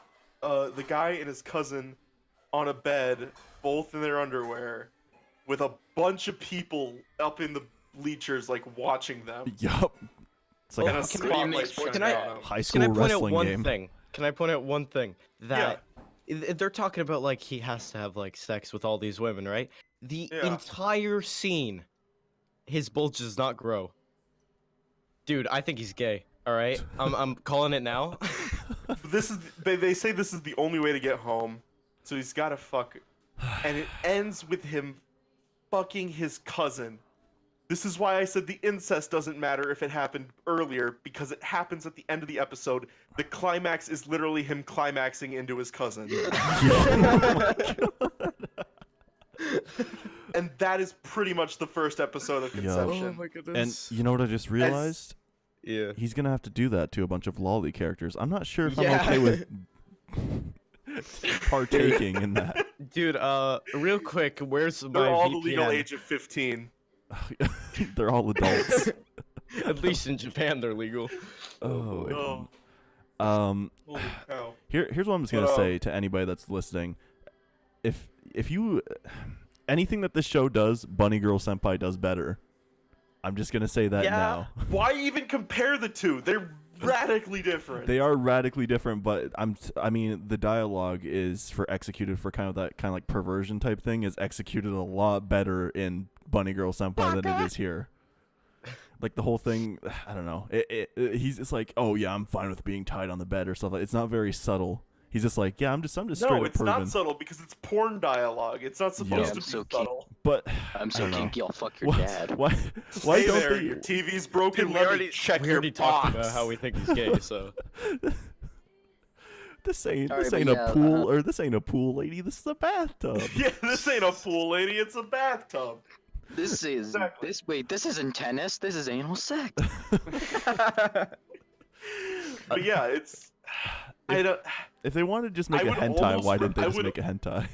the guy and his cousin on a bed, both in their underwear, with a bunch of people up in the bleachers, like watching them. Yep. It's like And a a spotlight shining Can I- on him. high Can school I point out wrestling one game. thing? Can I point out one thing that they're talking about? Like he has to have like sex with all these women, right? The Yeah. entire scene, his bulge does not grow. Dude, I think he's gay. All right, I'm calling it now. This is they say this is the only way to get home, so he's got to fuck, and it ends with him fucking his cousin. This is why I said the incest doesn't matter if it happened earlier, because it happens at the end of the episode. The climax is literally him climaxing into his cousin. And that is pretty much the first episode of Yo. Conception. my And goodness. you know what I just realized? Yeah. He's gonna have to do that to a bunch of lolly characters. I'm not sure if Yeah. I'm okay with partaking in that. Dude, real quick, where's my They're all VPN? the legal age of 15. They're all adults. At least in Japan, they're legal. Oh. Oh, holy cow. Here's what I'm just gonna But, say to anybody that's listening: if you anything that this show does, Bunny Girl Senpai does better. I'm just gonna say that now. Why even compare the two? They're radically different. They are radically different, but I mean, the dialogue is executed for kind of like perversion type thing is executed a lot better in Bunny Girl Senpai than it is here. Like the whole thing, I don't know. He's just like, oh yeah, I'm fine with being tied on the bed or stuff. It's not very subtle. He's just like, yeah, I'm just straight No, up it's perving. not subtle because it's porn dialogue. It's not supposed Yeah. to I'm be so cute. subtle. But I'm so I don't know. kinky, I'll fuck your What- dad. Why Hey don't there, they? your TV's broken. Dude, Let me check we your already box. talked about how we think he's gay, so. This ain't Alright, this but ain't yeah, a pool or this ain't a pool, lady. This is a bathtub. Yeah, this ain't a pool, lady. It's a bathtub. This is Exactly. this isn't tennis, this is anal sex. But yeah, it's. I don't. If they wanted to just make I a would hentai, almost why didn't they I just would- make a hentai?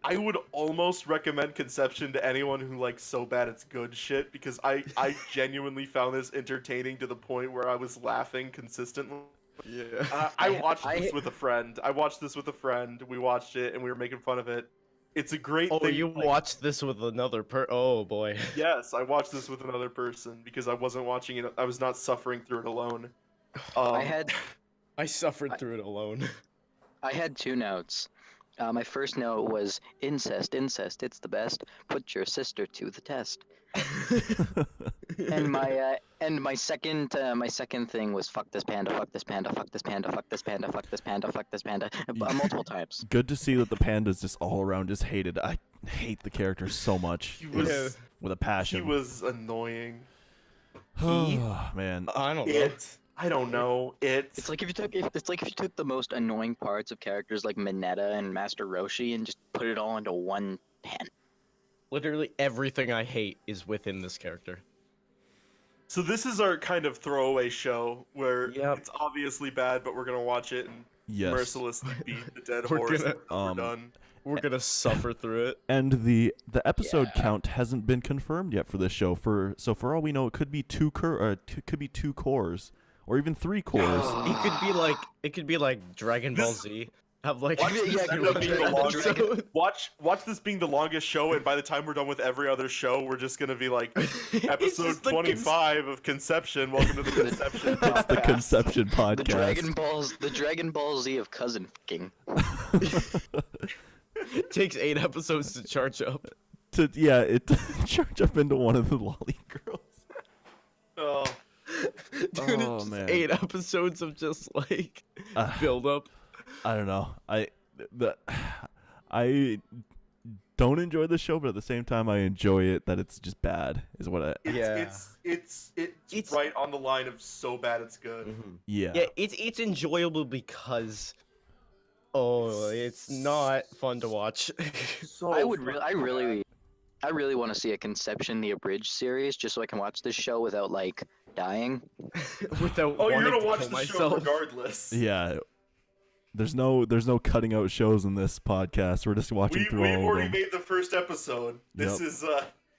I would almost recommend Conception to anyone who likes so bad it's good shit because I genuinely found this entertaining to the point where I was laughing consistently. Yeah. I watched I- this with a friend. I watched this with a friend. We watched it and we were making fun of it. It's a great Oh, thing. you like- watched this with another Oh boy. Yes, I watched this with another person because I wasn't watching it. I was not suffering through it alone. I suffered through it alone. I had two notes. My first note was incest, incest, it's the best. Put your sister to the test. And my second thing was fuck this panda, fuck this panda, fuck this panda, fuck this panda, fuck this panda, fuck this panda, multiple times. Good to see that the panda's just all around just hated. I hate the character so much. He was With a he passion. was annoying. Oh, man. I don't know. I don't know. It's like if you took the most annoying parts of characters like Mineta and Master Roshi and just put it all into one pan. Literally everything I hate is within this character. So this is our kind of throwaway show where Yep. it's obviously bad, but we're gonna watch it and Yes. mercilessly beat the dead We're horse. gonna- until we're done. We're gonna suffer through it. And the episode Yeah. count hasn't been confirmed yet for this show. So for all we know, it could be two cores, or even 3 cores. It could be like Dragon Ball Z. Have like Watch this end up being the longest. episode. Watch this being the longest show, and by the time we're done with every other show, we're just gonna be like It's episode just the 25 of Conception. Welcome to the Conception. It's the podcast. Conception podcast. The Dragon Ball Z of cousin fucking. It takes 8 episodes to charge up. It charge up into one of the lolly girls. Oh, Dude, Oh, it's just man. 8 episodes of just like Uh, build up. I don't know. I don't enjoy the show, but at the same time, I enjoy it that it's just bad. Is what I. Yeah. It's It's- right on the line of so bad it's good. Yeah. Yeah, it's enjoyable because it's not fun to watch. So I really want to see a Conception the Abridged series just so I can watch this show without like dying. Without Oh, you're wanting gonna to watch kill the show myself. regardless. Yeah. There's no cutting out shows in this podcast. We're just watching We've through all of already them. made the first episode. This Yep. is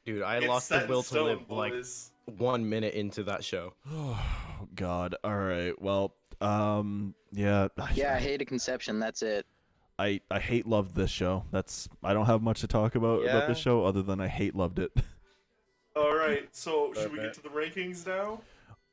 Dude, I it's lost set the in will to stone, live like boys. 1 minute into that show. Oh God. All right. Well. Yeah. Yeah, I hated Conception. That's it. I hate loved this show. I don't have much to talk about Yeah. this show other than I hate loved it. All right, so should we Okay. get to the rankings now?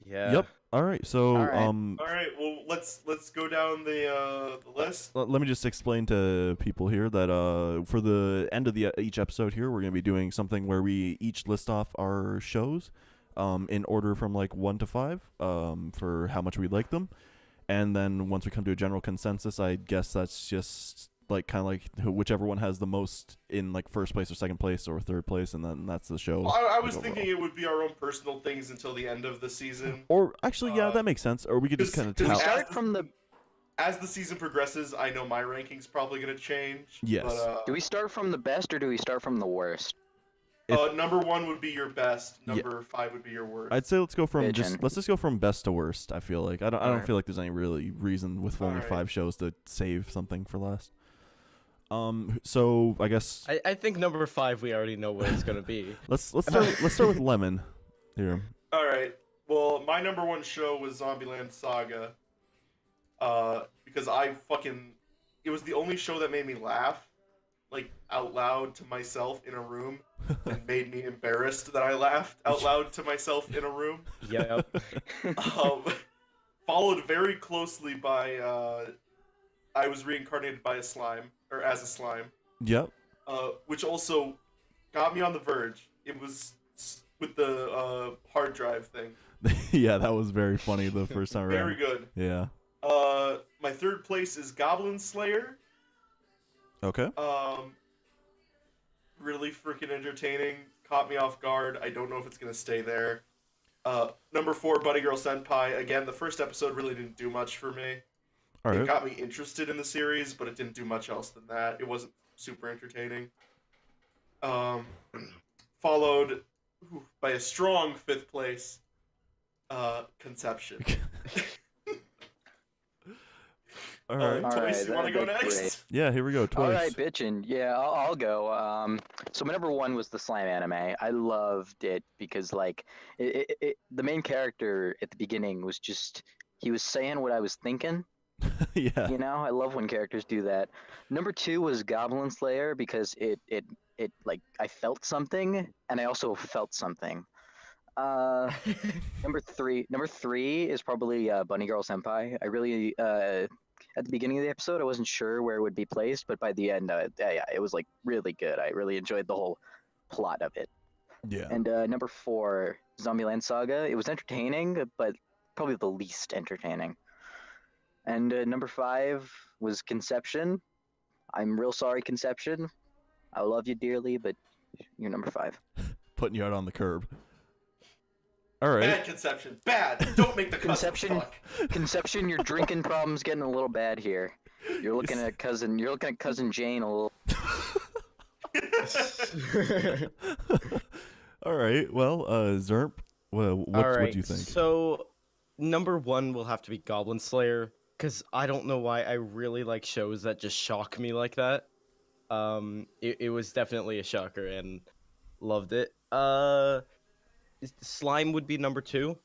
Yeah. Yep. All right, so All right. All right, well let's go down the list. let me just explain to people here that for the end of the each episode here, we're gonna be doing something where we each list off our shows, in order from like 1 to 5, for how much we like them, and then once we come to a general consensus, I guess that's just like kind of like whichever one has the most in like first place or second place or third place, and then that's the show. Well, I was like, thinking overall. it would be our own personal things until the end of the season. Or actually, yeah, Uh, that makes sense. Or we could just kind of Does we as tell. start from the As the season progresses, I know my ranking's probably gonna change. Yes. But, Do we start from the best or do we start from the worst? number 1 would be your best. Number 5 would be your worst. I'd say let's go from Pigeon. let's just go from best to worst. I feel like I don't Alright. feel like there's any really reason with only Alright. 5 shows to save something for last. So I guess I think number 5 we already know what it's gonna be. let's start with Lemon here. All right. Well, my number 1 show was Zombieland Saga. Because it was the only show that made me laugh, like out loud to myself in a room, and made me embarrassed that I laughed out loud to myself in a room. Yep. Followed very closely by I was reincarnated by a slime, or as a slime, Yep. which also got me on the verge. It was with the hard drive thing. Yeah, that was very funny the first time around. Very good. Yeah. My third place is Goblin Slayer. Okay. Really freaking entertaining. Caught me off guard. I don't know if it's gonna stay there. Number 4, Buddy Girl Senpai. Again, the first episode really didn't do much for me. All It right. got me interested in the series, but it didn't do much else than that. It wasn't super entertaining. Followed by a strong 5th place, Conception. All right. All Toys, right, you want to go that's next? great. Yeah, here we go. Twice. All right, bitchin'. Yeah, I'll go. So my number 1 was the Slime anime. I loved it because like the main character at the beginning was just he was saying what I was thinking. Yeah. You know, I love when characters do that. Number 2 was Goblin Slayer because it like I felt something and I also felt something. Number three is probably Bunny Girl Senpai. I really at the beginning of the episode I wasn't sure where it would be placed, but by the end, yeah, it was like really good. I really enjoyed the whole plot of it. Yeah. And number 4, Zombieland Saga. It was entertaining, but probably the least entertaining. And number 5 was Conception. I'm real sorry, Conception. I love you dearly, but you're number 5. Putting you out on the curb. All right. Bad Conception. Bad. Don't make the Conception. Conception talk. Conception, your drinking problem's getting a little bad here. You're looking at cousin Jane a little. All right. Well, Xhermp, what do you think? So, number 1 will have to be Goblin Slayer, because I don't know why I really like shows that just shock me like that. It was definitely a shocker and loved it. Slime would be number 2,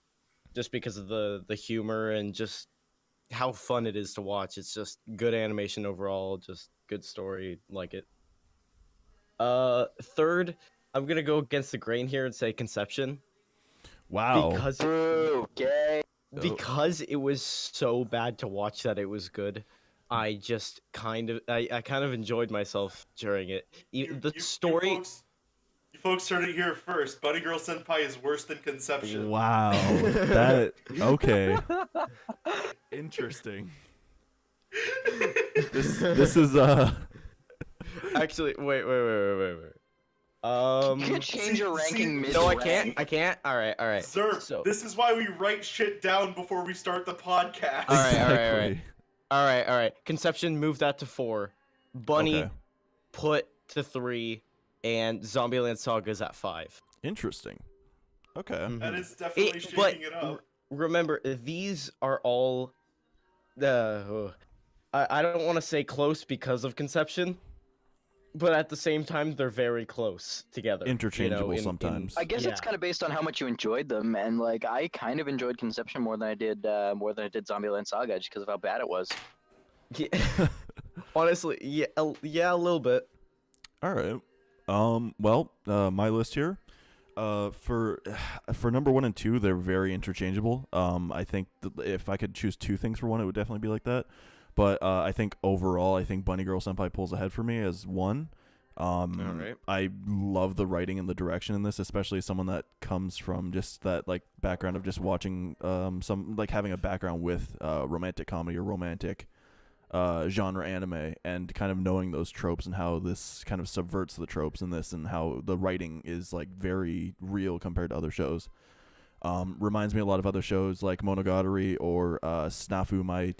just because of the humor and just how fun it is to watch. It's just good animation overall, just good story, like it. Third, I'm gonna go against the grain here and say Conception. Wow. Because Boo, gay. because it was so bad to watch that it was good. I just kind of enjoyed myself during it. The story. You folks heard it here first. Buddy Girl Senpai is worse than Conception. Wow. That okay. Interesting. This is Actually, wait. You can't change your see- ranking mid. No, I can't. All right. Sir, So- this is why we write shit down before we start the podcast. All right. exactly. All right. Conception, move that to 4. Bunny, Okay. put to 3, and Zombieland Saga's at 5. Interesting. Okay. Mhm. That is definitely shaking it up. Remember, these are all I don't want to say close because of Conception, but at the same time they're very close together. Interchangeable sometimes. I guess it's yeah. kind of based on how much you enjoyed them, and like I kind of enjoyed Conception more than I did Zombieland Saga, just because of how bad it was. Yeah. Honestly, yeah, a little bit. All right. Well, my list here. For number 1 and 2, they're very interchangeable. I think if I could choose 2 things for 1, it would definitely be like that. But I think overall, I think Bunny Girl Senpai pulls ahead for me as 1. Alright. I love the writing and the direction in this, especially as someone that comes from just that like background of just watching some like having a background with romantic comedy or romantic genre anime, and kind of knowing those tropes and how this kind of subverts the tropes in this, and how the writing is like very real compared to other shows. Reminds me a lot of other shows like Monogatari or Snafu, my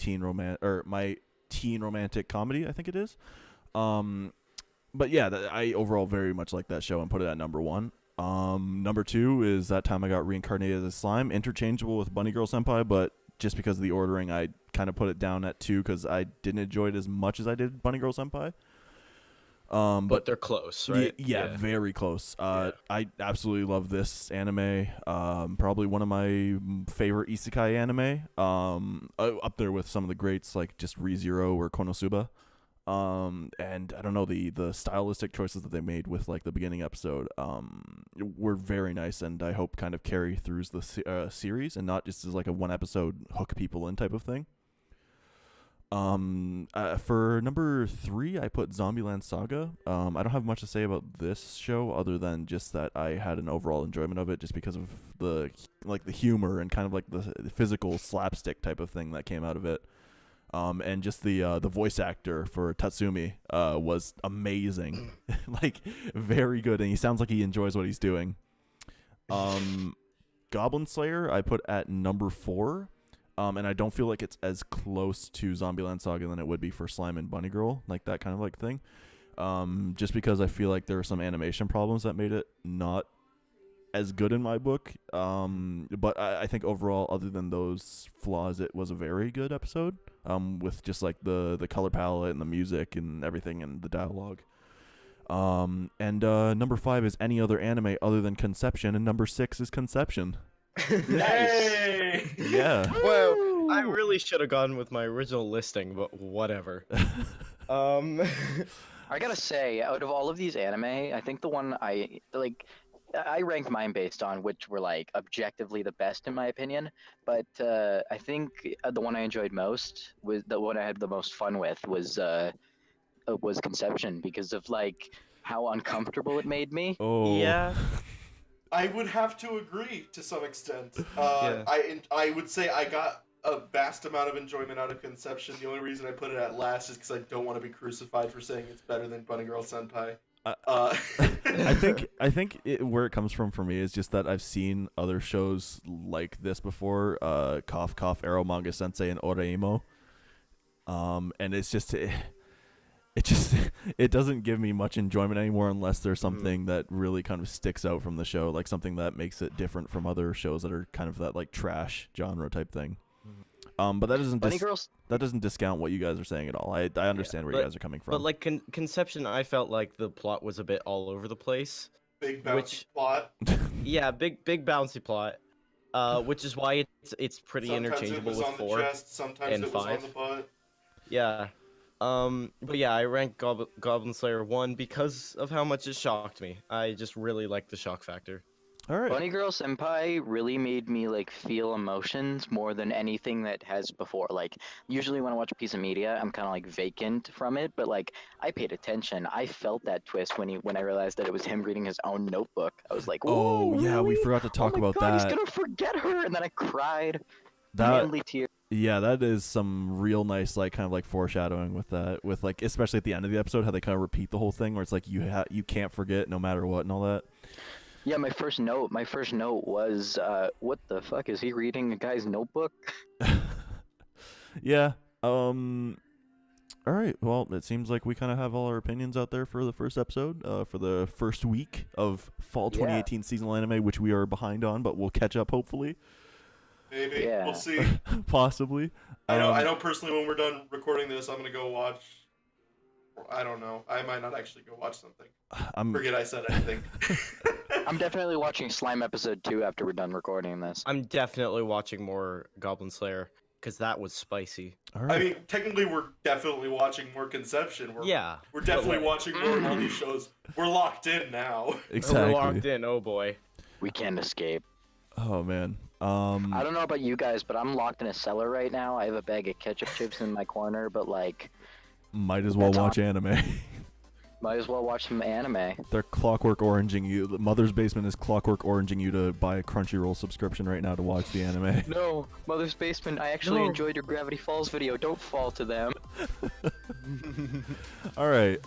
teen romantic comedy, I think it is. But yeah, I overall very much like that show and put it at number 1. Number 2 is That Time I Got Reincarnated as Slime, interchangeable with Bunny Girl Senpai, but just because of the ordering, I kind of put it down at 2 because I didn't enjoy it as much as I did Bunny Girl Senpai. But they're close, right? Yeah, very close. Yeah. I absolutely love this anime. Probably one of my favorite isekai anime. Up there with some of the greats like just ReZero or Konosuba. And I don't know, the stylistic choices that they made with like the beginning episode were very nice, and I hope kind of carry through the series and not just as like a 1 episode hook people in type of thing. For number 3, I put Zombieland Saga. I don't have much to say about this show other than just that I had an overall enjoyment of it, just because of the humor and kind of like the physical slapstick type of thing that came out of it. And just the voice actor for Tatsumi was amazing, like very good, and he sounds like he enjoys what he's doing. Goblin Slayer I put at number 4, and I don't feel like it's as close to Zombieland Saga than it would be for Slime and Bunny Girl, like that kind of like thing. Just because I feel like there are some animation problems that made it not as good in my book. But I think overall, other than those flaws, it was a very good episode. With just like the color palette and the music and everything and the dialogue. And number 5 is any other anime other than Conception, and number 6 is Conception. Yay! Yeah. Well, I really should have gone with my original listing, but whatever. I gotta say, out of all of these anime, I think the one I ranked mine based on which were like objectively the best in my opinion, but I think the one I enjoyed most, was the one I had the most fun with, was Conception, because of like how uncomfortable it made me. Oh. Yeah. I would have to agree to some extent. Yeah. I would say I got a vast amount of enjoyment out of Conception. The only reason I put it at last is because I don't want to be crucified for saying it's better than Bunny Girl Senpai. I think where it comes from for me is just that I've seen other shows like this before, cough cough, Arrow Manga Sensei and Oreimo, and it's just it doesn't give me much enjoyment anymore unless there's something that really kind of sticks out from the show, like something that makes it different from other shows that are kind of that like trash genre type thing. But that doesn't discount what you guys are saying at all. I understand where you guys are coming from. But like Conception, I felt like the plot was a bit all over the place. Big bouncy plot. Yeah, big bouncy plot. Which is why it's pretty Sometimes interchangeable it was with on 4 the chest, sometimes and it was 5. on the butt. Yeah. But yeah, I ranked Goblin Slayer 1 because of how much it shocked me. I just really liked the shock factor. All right. Bunny Girl Senpai really made me like feel emotions more than anything that has before. Like usually when I watch a piece of media, I'm kind of like vacant from it, but like I paid attention. I felt that twist when I realized that it was him reading his own notebook. I was like, Oh "Whoa, yeah, we really? forgot to talk Oh my about God, that. He's gonna forget her," and then I cried. That Manly tears. Yeah, that is some real nice, like, kind of like foreshadowing with that, with like, especially at the end of the episode, how they kind of repeat the whole thing, where it's like you can't forget no matter what and all that. Yeah, my first note was, what the fuck is he reading a guy's notebook? Yeah. All right. Well, it seems like we kind of have all our opinions out there for the first episode, for the first week of fall 2018 seasonal anime, which we are behind on, but we'll catch up hopefully. Maybe. Yeah. We'll see. Possibly. I know personally when we're done recording this, I'm going to go watch... I don't know. I might not actually go watch something. Forget I said anything. I'm definitely watching Slime episode 2 after we're done recording this. I'm definitely watching more Goblin Slayer because that was spicy. All right. I mean, technically, we're definitely watching more Conception. We're definitely watching more of all these shows. We're locked in now. Exactly. We're locked in, oh boy. We can't escape. Oh man. I don't know about you guys, but I'm locked in a cellar right now. I have a bag of ketchup chips in my corner, but like, Might as well That's watch anime. might as well watch some anime. They're clockwork oranging you. The Mother's Basement is clockwork oranging you to buy a Crunchyroll subscription right now to watch the anime. No, Mother's Basement. I actually No. enjoyed your Gravity Falls video. Don't fall to them. All right.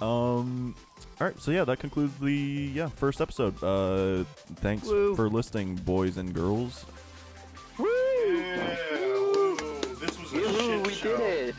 So yeah, that concludes the first episode. Thanks Woo. for listening, boys and girls. Yeah, woo. This was a Woohoo, shit we show. did it.